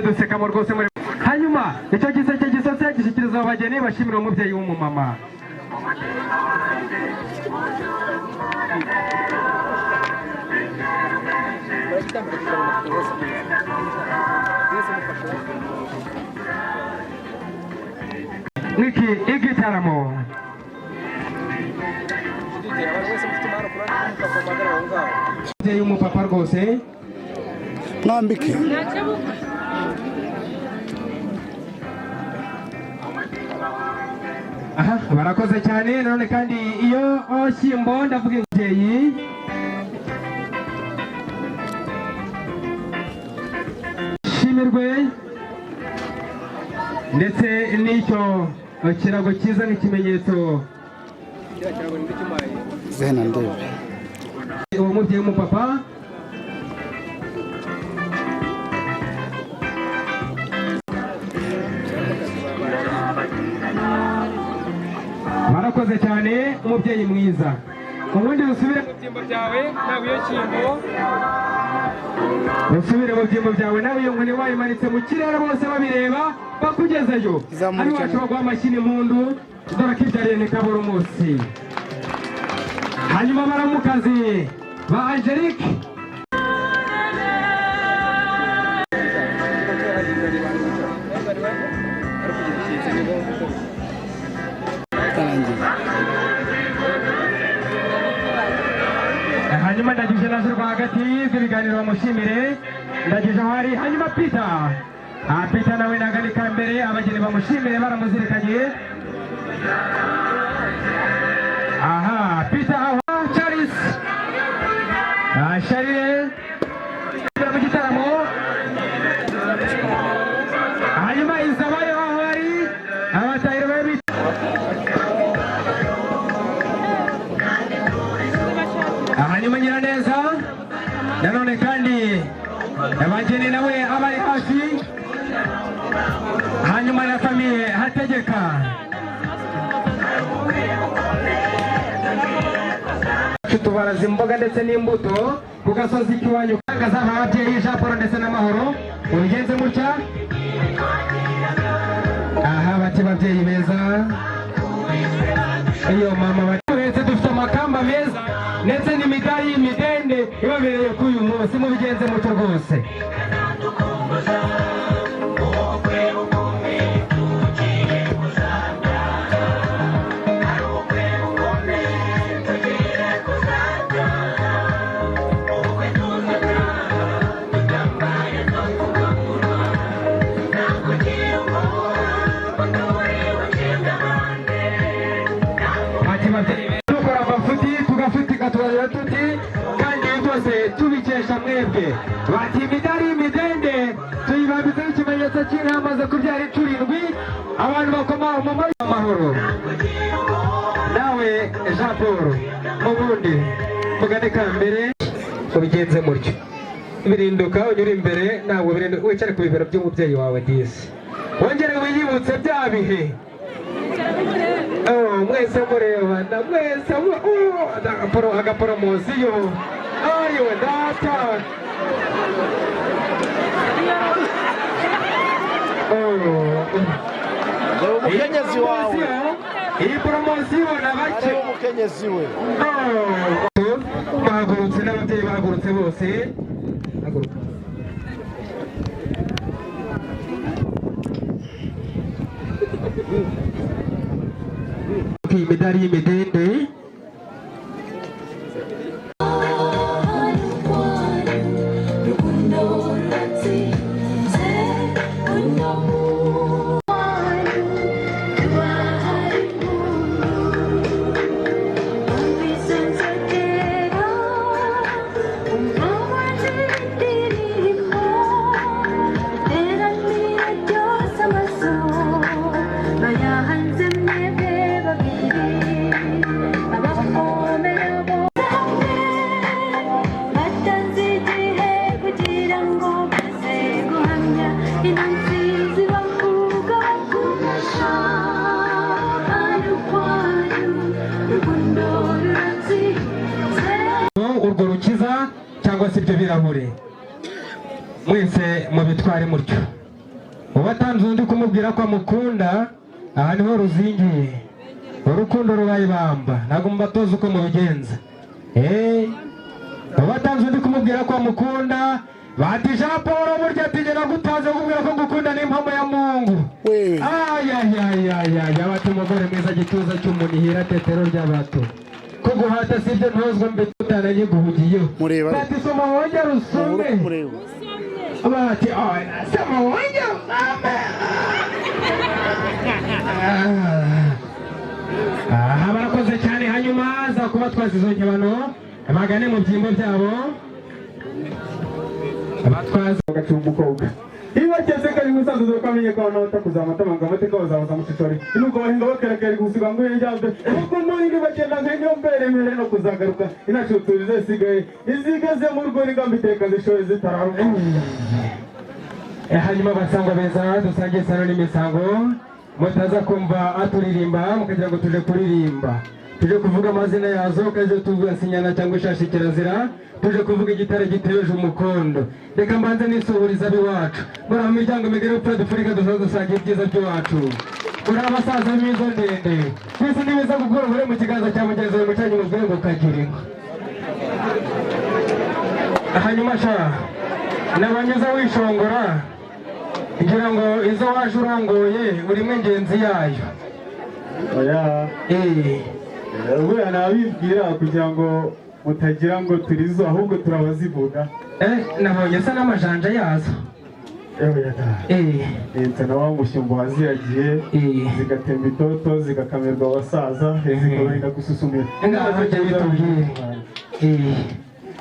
dusekamo rwose muri hanyuma icyo giseke gisose gishyikiriza abageni bashimira umubyeyi w'umumama Niki igitaramo umubyeyi w'umupapa rwose nambike barakoze cyane none kandi iyo shyimbo ndavuga umubyeyi shimirwe ndetse n'icyo kirago cyiza nk'ikimenyetso zena ndebe uwo mubyeyi w'umupapa barakoze cyane umubyeyi mwiza ubundi usubire mu byimbo byawe nawe iyo cyimbo usubire mu byimbo byawe nawe iyo nkoni wayimanitse mu kirere bose babireba bakugezeyo ari wacu baguha amashyi n'impundu dore ko ibyariye ntikabura umunsi hanyuma baramukazi ba Angelique hanyuma ndagije naje rwagati z'ibiganiro bamushimire ndagije aho hari hanyuma Peter Peter nawe naganika mbere abageni bamushimire baramuzirikanye. Aha Peter aho Charles Charles mu gitaramo. Hanyuma izabayo aho ari abatayiro babi. Hanyuma Nyiraneza nanone kandi abageni nawe abari hafi. Hanyuma na famiye Hategeka. Tubaraza imboga ndetse n'imbuto ku gasozi k'iwanyu kangaza ababyeyi Jean Paul ndetse n'amahoro ubigenze mutya. Aha bati babyeyi beza iyo mama batwese dufite amakamba meza ndetse n'imidari y'imidende ibabereye kuri uyu munsi mubigenze mutyo rwose. Dukora amafuti tugafutika tubarira tuti kandi rwose tubikesha mwebwe. Bati imidari y'imidende tuyibambitseho ikimenyetso cy'inka amaze kubyara inshuro 7 abantu bakoma umumaro w'amahoro. Nawe Jean Paul mubundi muganika mbere ubigenze mutyo birinduka unyura imbere nawe birinduka wicare ku bibero by'umubyeyi wawe disi wongere wiyibutse bya bihe. Mwese mureba na mwese agaporomosiyo ayo data. umukenyezi wawe iyi poromosiyo na bake umukenyezi we bahagurutse n'ababyeyi bahagurutse bose. Haguruka. Imidari y'imidende urwo rukiza cyangwa se ibyo birahure mwese mubitware mutyo. Ubatanze undi kumubwira ko amukunda aha niho ruzingiye urukundo rubayibamba ntabwo mubatoza uko mubigenza. Ubatanze undi kumubwira ko amukunda bati Jean Paul burya atigera gutaza kubwira ko ngukunda n'impamo ya Mungu. Ayayayayaya bati umugore mwiza gituza cy'umunihira tetero ry'abato kuguhata sibyo ntozwe mbe tutanaye guhugiyeho. Bati soma wongera usome bati soma wongera usome. Barakoze cyane. Hanyuma za kuba twazizo nkebano bagane mu byimbo byabo abatwaza bagacumukobwa ibageze kari musanzu zo kamenye ko nota kuzamata manga amateka bazabaza mucicori nuko bahinga bakerekera gusiga ngo yajyaze uko muri bagenda nkenyo mbere mbere no kuzagaruka inacho tubize sigaye izigaze mu rwo ngambiteka zishoye zitararu. Hanyuma basangwa beza dusangiye sano n'imisango mutaza kumva aturirimba mukagira ngo tuje kuririmba tuje kuvuga amazina yazo kaje tugasinyana cyangwa ishashi kirazira tuje kuvuga igitare giteje umukondo. Reka mbanze nisuhuriza biwacu muri amiryango migere upfa dufurika dusangiye ibyiza by'iwacu muri abasaza b'imizo ndende twese nibiza gukora muri mu kiganza cya mugenzi wawe mucanye mu rwego kagire. Hanyuma sha nabanyuza wishongora ngira ngo izo waje urongoye urimo ingenzi yayo. Oya nabibwira kugira ngo mutagira ngo turizo ahubwo turabazivuga. Nabonye sa n'amajanja yazo Insana wa mushyumbo waziragiye zigatemba itoto zigakamirwa abasaza zikabarinda gususumira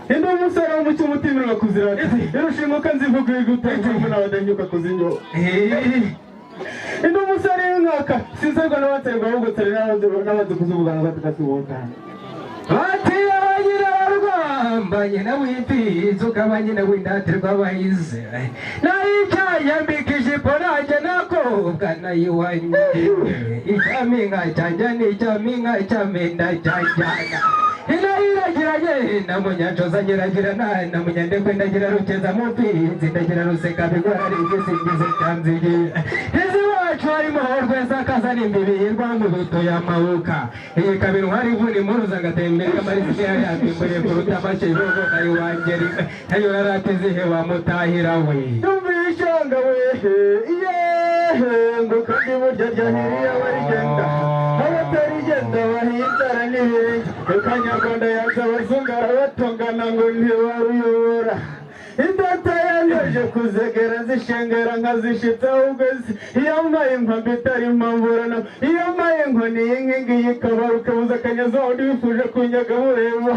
indi umusore w'umucyo umutimirwa kuzirata irushimuka nzivuga iguteka n'abadanyuka kuzinyo indi umusore w'inkaka sinzerwa n'abaterwa ahubwo tari n'abazi kuzuvugana batakasubukana bati abanyina barwambanye na wimfizi ukaba nyina w'indatirwa abahize nayicayambika ijipo nanjye nakobwa nayiwanye icyaminka cyanjye n'icyaminka cyamenda cyanjyana inayiragiranye na munyancoza nyiragirana na munyandekwe ndagira rukeza mu mfizi ndagira ruseka bigora rigisingize cyanzigira iwacu harimo rweza akazana imbibi y'irwangu bitoye amawuka iyi kabiri hari ivuna impuruza agatembera amarisi yayabimburiye kuruta make ibihugu nayo wangeri nayo yaratizihe wamutahira we tumvishanga we ngo kandi burya ryahiriye abarigenda abatarigenda bahitara n'ibirenge akanyarwanda yaza abazungu arabatongana ngo ntibaruyobora indata yangaje kuzegera zishengera nkazishitsa ahubwo iyo mbaye inkwambi itari impamburano iyo mbaye inkoni y'inkingi y'ikabari ukabuza akanyazo wundi wifuje kunyaga mureba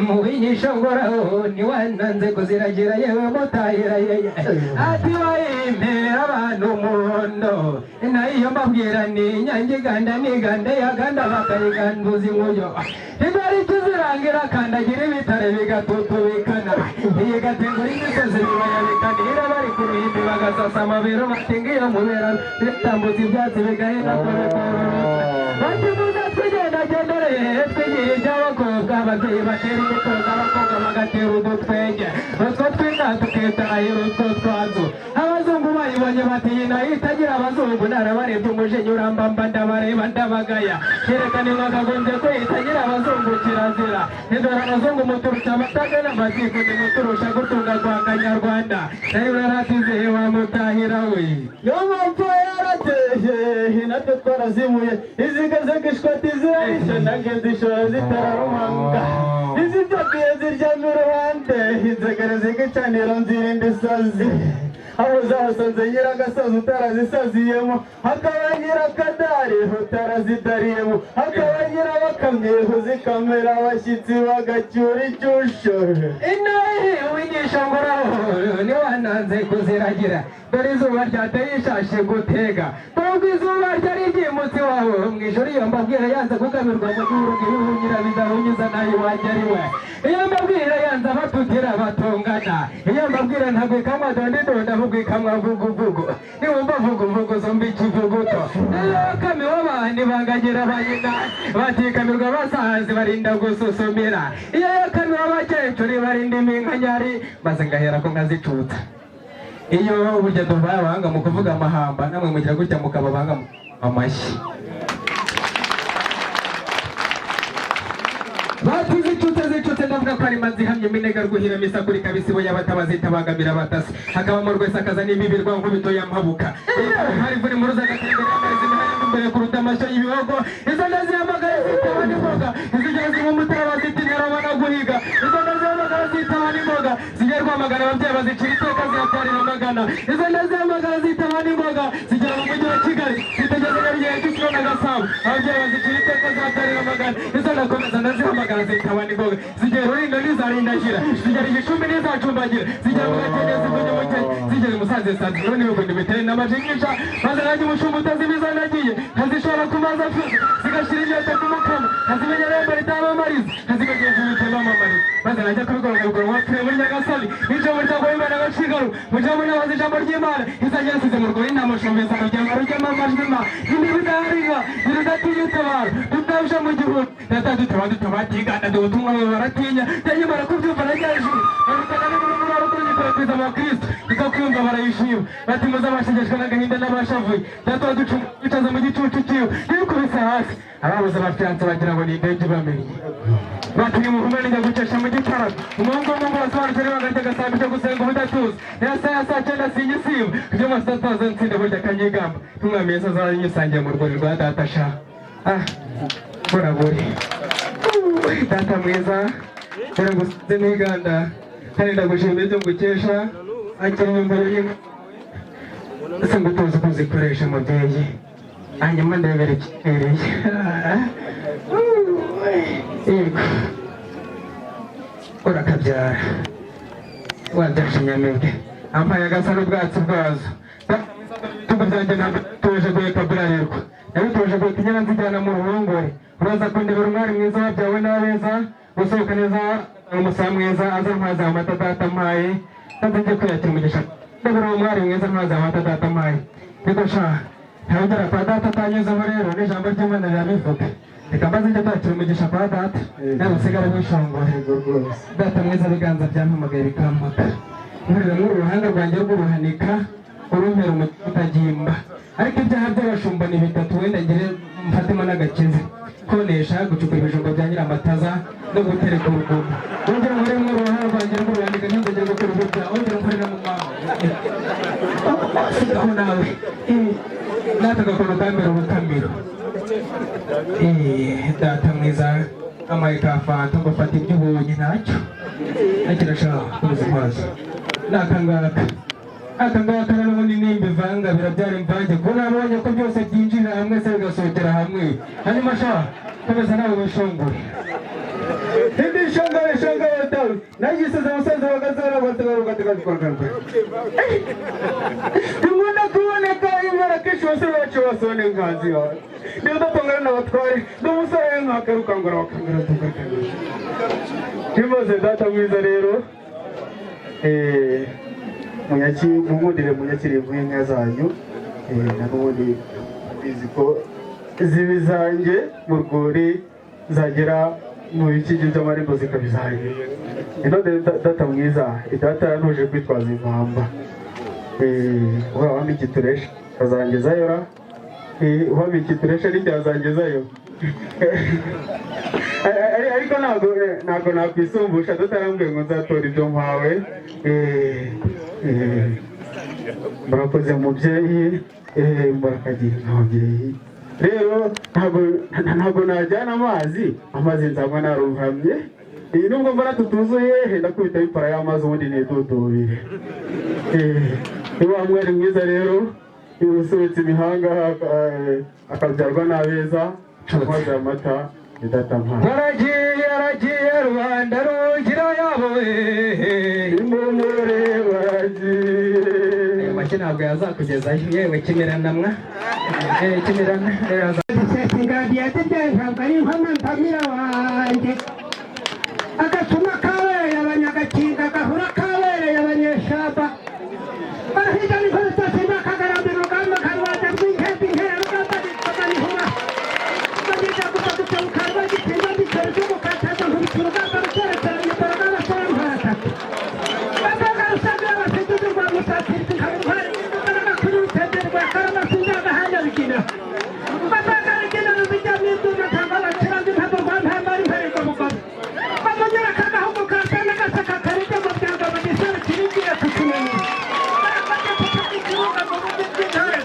mubinyisha ngoraho niwananze kuziragira yewe mutahira yeye ati wayimpera abantu umuhondo nayo mbabwira ni nyangiganda nigande yaganda bakayiganduza inkuyo ntigari kizirangira kandagira ibitare bigatutubikana iyi gatengura imisozi bibaya bikanira bari ku ruhimbi bagasasa amabero batingiye mubera bitambutse ibyatsi bigahina bati muze twigendagendere twigiye iby'abakobwa ababyeyi batera imitoza abakobwa bagatera udutwenge utwo twinda tukitahira utwo twanzu abazungu bayibonye bati iyi nayo itagira abazungu narabarebye umujinya urambamba ndabareba ndabagaya kerekana inwakagombye ko itagira abazungu kirazira indora abazungu muturusha amataga n'amatiku nimuturusha gutunga kwa kanyarwanda nayo uraratizihe wamutahira we yomapfa yarateye natwe twarazimuye izigazegishwati zirarisha nange zishora zitararumanga izibyagiye ziryamye uruhande inzegere zigicanira nzirinda isazi aho zahasanze nyiragasazi utarazisaziyemo hakaba nyirakadari utarazidariyemo hakaba nyirabakamyeho zikamera abashyitsi bagacyura icyusho inahe wigisha ngoraho niwananze kuziragira dore izuba ryateye ishashe gutega nubwo izuba ryari ryimutse iwawe mu ijoro iyo mbabwira yanze kugamirwa mu gihugu ibihunyira bidahunyuza nayo iwanjye ari we iyo mbabwira yanze abatutira batongana iyo mbabwira ntabwo ikamwa dondidonda ahubwo ikamwa vuguvugu niwumva vuguvugu zombi ikivuguto iyo kamiwe abandi bangagira bayina batikamirwa abasazi barinda gususumira iyo kamiwe abakecuru barinda iminkanyari maze ngahera ko nkazicutsa iyo burya duvaye abahanga mu kuvuga amahamba namwe mugira gutya mukaba abahanga amashyi zicutse ndavuga ko ari manzi hamye minega rwuhira misakuri kabisibo y'abatabazita bagamira batasi hakabamo rwese akaza n'ibibirwa nkubito y'amabuka hari vuri mu ruza gatembera amarizi imihanda imbere kuruta amashyo y'ibihogo izo ndazihamagara zitaba n'imboga izigera ziba umutara bazita inkarabana guhiga izo ndazihamagara zitaba n'imboga zigiye rwamagana ababyeyi bazicira iteka zihatarira amagana izo ndazihamagara zitaba n'imboga zigera mu mujyi wa Kigali zitegeze nyabigihe Kicukiro na Gasabo ababyeyi bazicira iteka zihatarira amagana izo ndakomeza ndazihamagara zitaba n'imboga zigera urinda n'izarindagira zigera igicumbi n'izacumbagira zigera mu gakenge zivuye mu kenya zigera i Musanze sanze none ibigunda bitere n'amajinyisha maze nanjye umushumba utazimiza nagiye nkazishora ku mazi afuze zigashira inyota ku mukama nkazimenya irembo ritabamariza nkazimegenza ibitabamamariza maze najya kubigorora wapfuye muri Nyagasani n'ijambo muryango w'Imana gacigaru mujambo n'abazi ijambo ry'Imana izajya yasize mu rwuri ntamushomeza rugema rugema amajwima n'ibidahariga birudatiyitabara tutabije mu gihugu natadutaba dutabatigana ubutumwa baratinya nyamara kubyumva najyajuru barutana n'umuntu barukunye kurakwiza abakristo ikakwiyumva barayishima bati muze abashegeshwe n'agahinda n'abashavuye data ducaza mu gicucu cyiwe yikubise hasi ababuze abafiyanse bagira ngo ni indege ibamenye bati nimuvume nijya gucesha mu gitaramo umuhungu w'umuhungu basobanukira ibanga ry'agasambi cyo gusenga ubudatuza ya saa cyenda sinyisiba ibyo masitataza nsinde burya akanyigamba n'umwami yesu azaranyusangiye mu rwuri rwa data sha buraburi data mwiza Kera gusize n'iganda kandi ndagushimira ibyo ngukesha akiri nyumva y'inka ese ngo tuzi kuzikoresha mubyeyi hanyuma ndebere ikibereye yego urakabyara wabyashe nyamibwe ampaye agasa n'ubwatsi bwazo tuba byanjye ntabwo tuje guheka burarirwa nabitoje guheka inyana nzijyana mu ruhongore uraza kundebera umwari mwiza wabyawe n'abeza gusohoka neza umusa mwiza aza ntwaza amata data mpaye kandi njye kwiyakira umugisha ndebera uwo mwari mwiza ntwaza amata data mpaye niko sha ntawugera kwa data atanyuzeho rero n'ijambo ry'Imana rirabivuga reka mbaze njye kwakira umugisha kwa data nawe usigare wishongore data mwiza ibiganza byampamagaye bikampaka nkurira muri uruhanga rwanjye rw'uruhanika urumpera umutima utagimba ariko ibyaha by'abashumba ni bitatu wenda ngire mfatemo n'agakiza konesha gucukura ibijumba bya nyiramataza no gutereka urugomo wongera nkorere muri uruhanga rwanjye rw'uruhanika ntuzongere gukora ibyo byaha wongera nkorera mu mama sigaho nawe n'aka gakono kambera ubukamiro data mwiza amaye ka fanta ngo fata ibyo ubonye ntacyo akirashaka kuza kwazo n'akangaka akangaka n'ubundi nimba ivanga birabyara imvange ko nabonye ko byose byinjira hamwe se bigasohokera hamwe hanyuma sha komeza nawe wishongore indi shongore tawe nagisize umusaza wagazara batagarukategazikwagarwa tumunda kuboneka imbara kenshi bose bacu basone nkanzi yawe niba udatongana n'abatware n'umusore nk'akarukangura bakangura tukakangura kimaze data mwiza rero mumundire munyakire impuye inka zanyu nanubundi bizi ko zibi zanjye mu rwuri zagera mu bikigi by'amarembo zikabizanjye ino data mwiza data yantuje kwitwaza impamba waba ikituresha azangezayo ra waba ikituresha ntibyazangezayo ariko ntabwo nakwisumbusha tutarambwiye ngo nzatora ibyo mpawe murakoze mubyeyi murakagira ababyeyi rero ntabwo najyana amazi nzaba naruhamye iyi nubwo mbona tutuzuye ndakubita bipara y'amazi ubundi nidudubire niba mwari mwiza rero usobetse imihanga akabyarwa n'abeza amazi y'amata Yaragiye Rwanda rugira yaboye imumure baragiye make ntabwo yazakugezayo yewe Kimiranamwa Kimirana ingadi yatebyaye ntabwo ari impamo mpamira wanjye agatuma kabereye abanyagakinga gahura kabereye abanyeshamba barahiga n'inkono zose bakagarambira urugamba karwanda rw'inkezi inkera rugamba rwitwaga n'ihura bagenda gusa mukarwa gitimba gitero cy'umukataza nkubita urugamba ruterekeranye imbaraga n'abasore nk'abatatu babaga rusangira abasidudu rwa musatirizi nkabintwari imbaraga kuri rutenderi rwa karamasi ndagahanya bigina babaga rugina rubijya n'ibyuma ntabwo abakirandi ntabwo rwa ntambara impererwa mugabo bamonyera akagahugu kasa n'agasaka karijya mu byanga mu gisore kiringiye kukimenyi barafata kuko ikibuga mu buryo bw'intore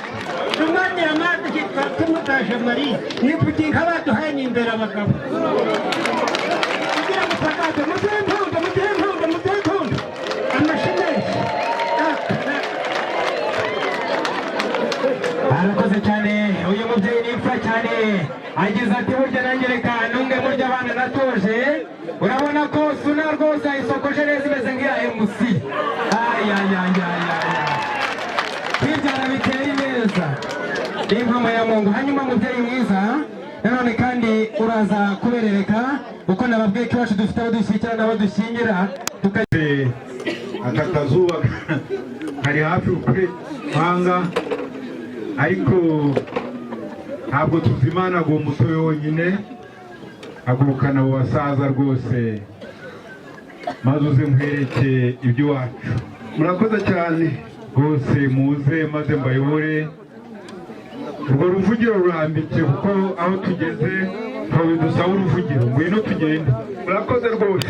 umwanya amazi kitwa tumutaje mari nifuti nk'abaduhaye n'imbere abagabo kugira ngo twagaze muduhe impundu amashimeshi arakoze cyane uyu mubyeyi nipfa cyane agize ati burya nanjye reka ntunge burya abana natoje urabona ko suna rwose ayisokoje neza imeze nk'iya MC kwibyara biteye neza n'impamo ya Mungu hanyuma mubyeyi mwiza nanone kandi uraza kuberereka uko nababwiye ko iwacu dufite abo dushyikira n'abo dushyingira aka kazuba kari hafi kure hanga ariko ntabwo tuzimana ngo umutobe wonyine agurukana abo basaza rwose maze uze nkwereke iby'iwacu murakoze cyane rwose muze maze mbayobore urwo ruvugiro rurambitse kuko aho tugeze ntabwo dusaba uruvugiro ngwino tugende murakoze rwose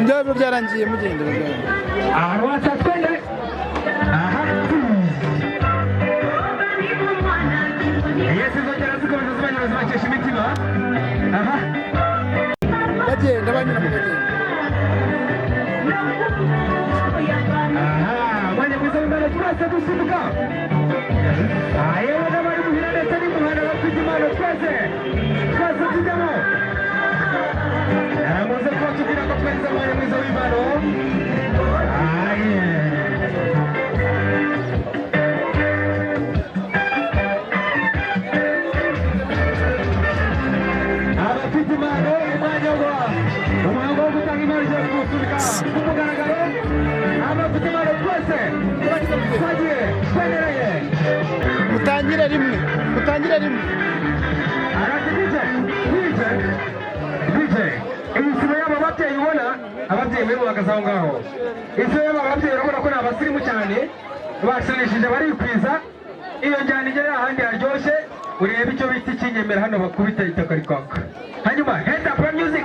Ndio byarangiye mugenda twende. Yesu zongera zikomeza zibanyura zibakesha imitima. bagenda banyura mu bagenda mwanya mwiza w'Imana twese dusimbuka. Yewe n'abari muhira ndetse n'imuhana bafite impano twese tujyamo. Muze kuba tubwira ko twese mwanya mwiza w'Imana. Abafite impano umwanya wo gutanga impano zo gusubika ku mugaragaro. Abafite impano twese twagiye twemereye mutangire rimwe isibo y'aba babyeyi ubona ababyeyi bari bahagaze aho ngaho. Isibo y'aba babyeyi urabona ko ni abasirimu cyane bashanishije barikwiza. Iyo njyana igera ahandi haryoshye urebe icyo bita ikinyemera hano bakubita itaka rikaka. Hanyuma head up music.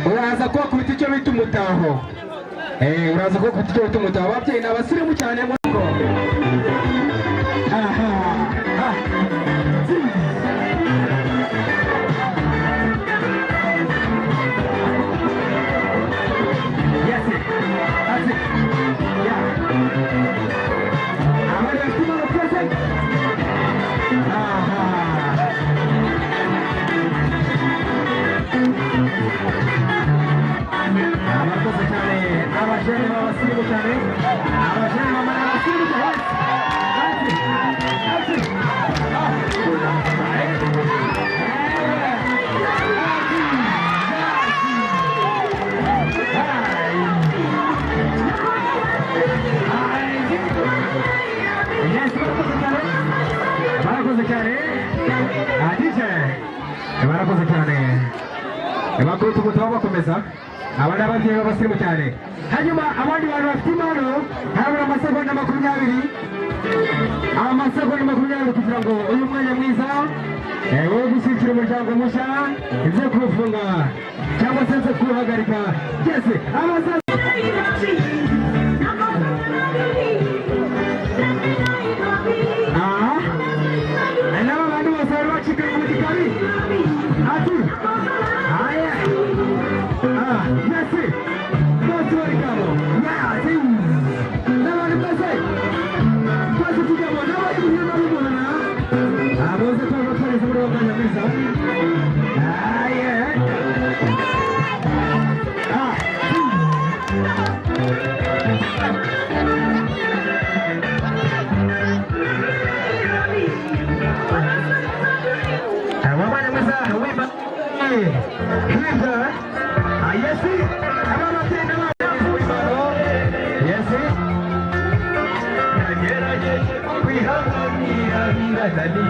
uraza kuba ku biti cyo bita umutaho. Uraza kuba ku biti cyo bita umutaho. Ababyeyi ni abasirimu cyane mu ngo. Abakoze cyane abajene b'abasirimu cyane cyane abajene mama n'abasirimu cyane barakoze cyane adije barakoze cyane bakubita umutabo bakomeza aba ni ababyeyi b'abasirimu cyane hanyuma abandi bantu bafite impano harabura amasegonda 20 kugira ngo uyu mwanya mwiza wo gushyigikira umuryango mushya ibyo kuwufunga cyangwa se nze kuwuhagarika byose n'aba bantu bose bari bacikanye mu gikari ati aya yesi bose bari kabo yasi n'abantu bose tujyamo n'abari guhima b'umwana aboze ko bakoreza muri uwo mwanya mwiza aya wamanya mwiza wimba hirya yesi ababyeyi yesi yagerageje kwihanganira birazani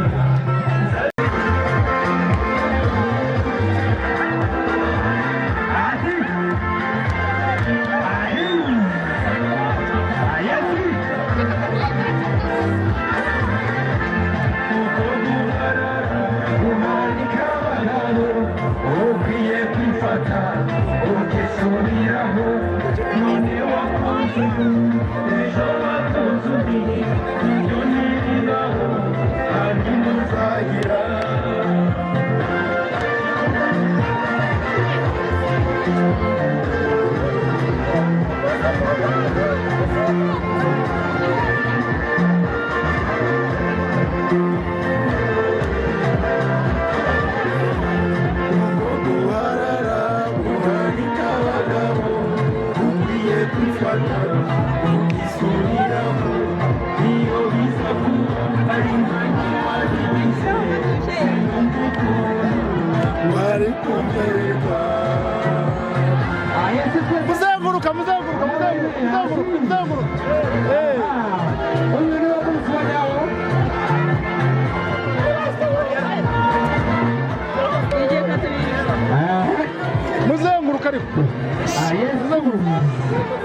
muzenguruka ariko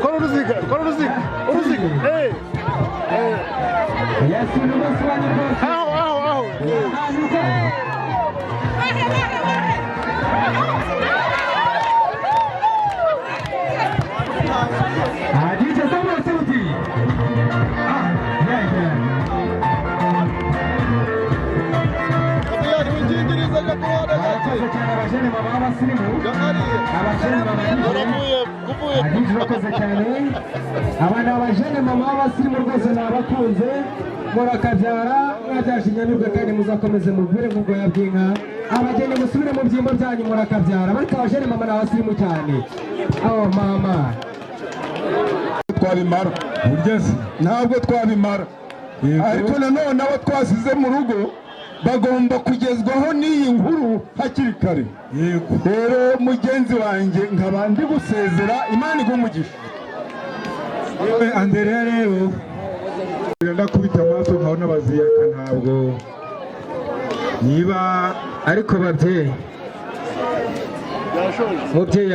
kora uruziga aho Adija sama sauti. Abana abajene mama abasirimu rwose nabakunze murakabyara mwabyashe inyamibwa kandi muzakomeze muvure nk'ubwo yabyinka abageni musubire mu byimbo byanyu murakabyara bariko abajene mama n'abasirimu cyane aho mama twabimara burgezi ntabwo twabimara ariko nanone abo twasize mu rugo bagomba kugezwaho n'iyi nkuru hakiri kare rero mugenzi wanjye nkaba ndi gusezera Imana igumugisha Andereya rero ndakubita amaso nkabona baziyaka ntabwo niba ariko mubyeyi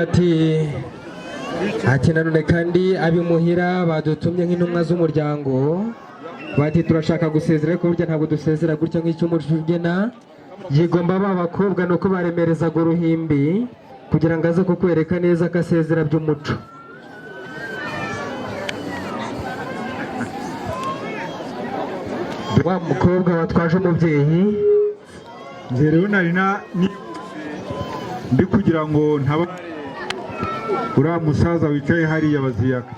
ati nanone kandi abimuhira badutumye nk'intumwa z'umuryango bati turashaka gusezera ariko burya ntabwo dusezera gutya nk'icy'umugena yigomba ba bakobwa nuko baremerezaga uruhimbi kugira ngo aze kukwereka neza ko asezera by'umuco wa mukobwa watwaje umubyeyi njye rero nari ndi kugira ngo ntaba uriya musaza wicaye hariya baziyaka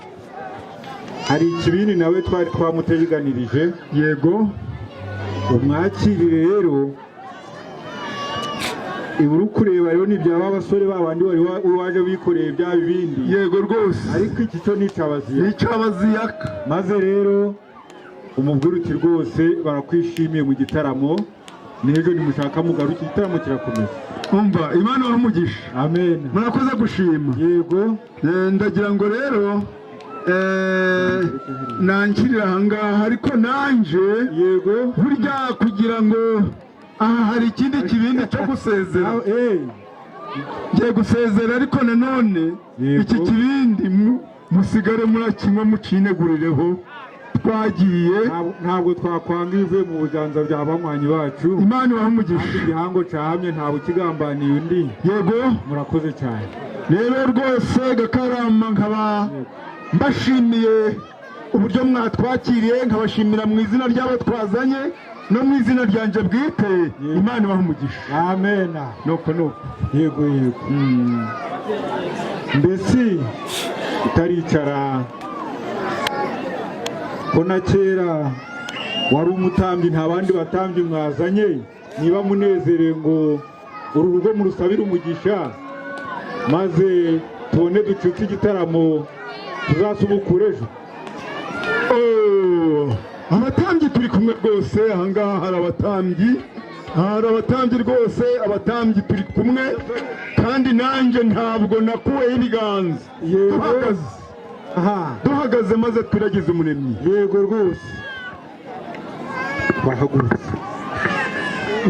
hari ikibindi nawe twari twamuteganirije yego umwakirire rero ibura kureba rero n'ibyaba abasore babandi wari waje wikoreye bya bibindi. Yego rwose. Ariko iki cyo nicabaziya. Nicabaziyaka. Maze rero umubwira uti rwose barakwishimiye mu gitaramo. N'ejo nimushaka mugaruka igitaramo kirakomeza. Umva Imana umugisha. Amen. Murakoze gushima. Yego. Ndagira ngo rero nankirira ahangaha ariko nanje yego burya kugira ngo aha hari ikindi kibindi cyo gusezera. Ngiye gusezera ariko nanone iki kibindi musigare murakinywa mucinegurireho twagiye. Ntabwo twakwanga ivuye mu buganza bya banywanyi bacu. Imana ibahumugisha. Igihango cahamye ntabwo kigambaniye undi. Yego murakoze cyane. Rero rwose Gakarama nkaba mbashimiye uburyo mwatwakiriye, nkabashimira mu izina ry'abo twazanye no mu izina ryanje bwite. Imana ibahumugisha. Amen. Nuko yego yego. Mbese utaricara ko na kera wari umutambyi nta bandi batambyi mwazanye, niba munezerewe ngo uru rugo murusabire umugisha maze tubone ducutse igitaramo tuzasubukura ejo. Abatambyi turi kumwe rwose ahangaha hari abatambyi rwose, abatambyi turi kumwe kandi nanjye ntabwo nakuweho ibiganza. Duhagaze maze turagize umuremyi. Yego rwose. Bahagurutse.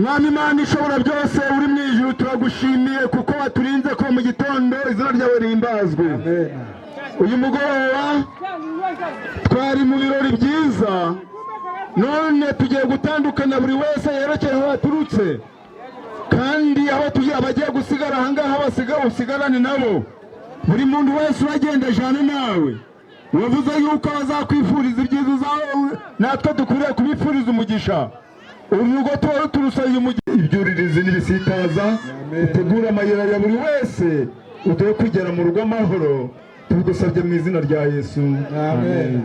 Mwami Imana ishobora byose uri mu ijuru turagushimiye kuko waturinze ko mu gitondo izina ryawe rihimbazwe. Uyu mugoroba twari mu birori byiza, none tugiye gutandukana buri wese yerekeye aho yaturutse, kandi aho tugiye abagiye gusigara ahangaha usigarane nabo. Buri muntu wese uragenda ajana nawe. Wavuze yuko bazakwifuriza ibyiza uzawe, natwe dukwiriye kubifuriza umugisha. Urugo tuba turusabye umugisha. Ibyuririzi n'ibisitaza utegura amayira ya buri wese ugiye kugera mu rugo amahoro, tubigusabye mu izina rya Yesu. Amen.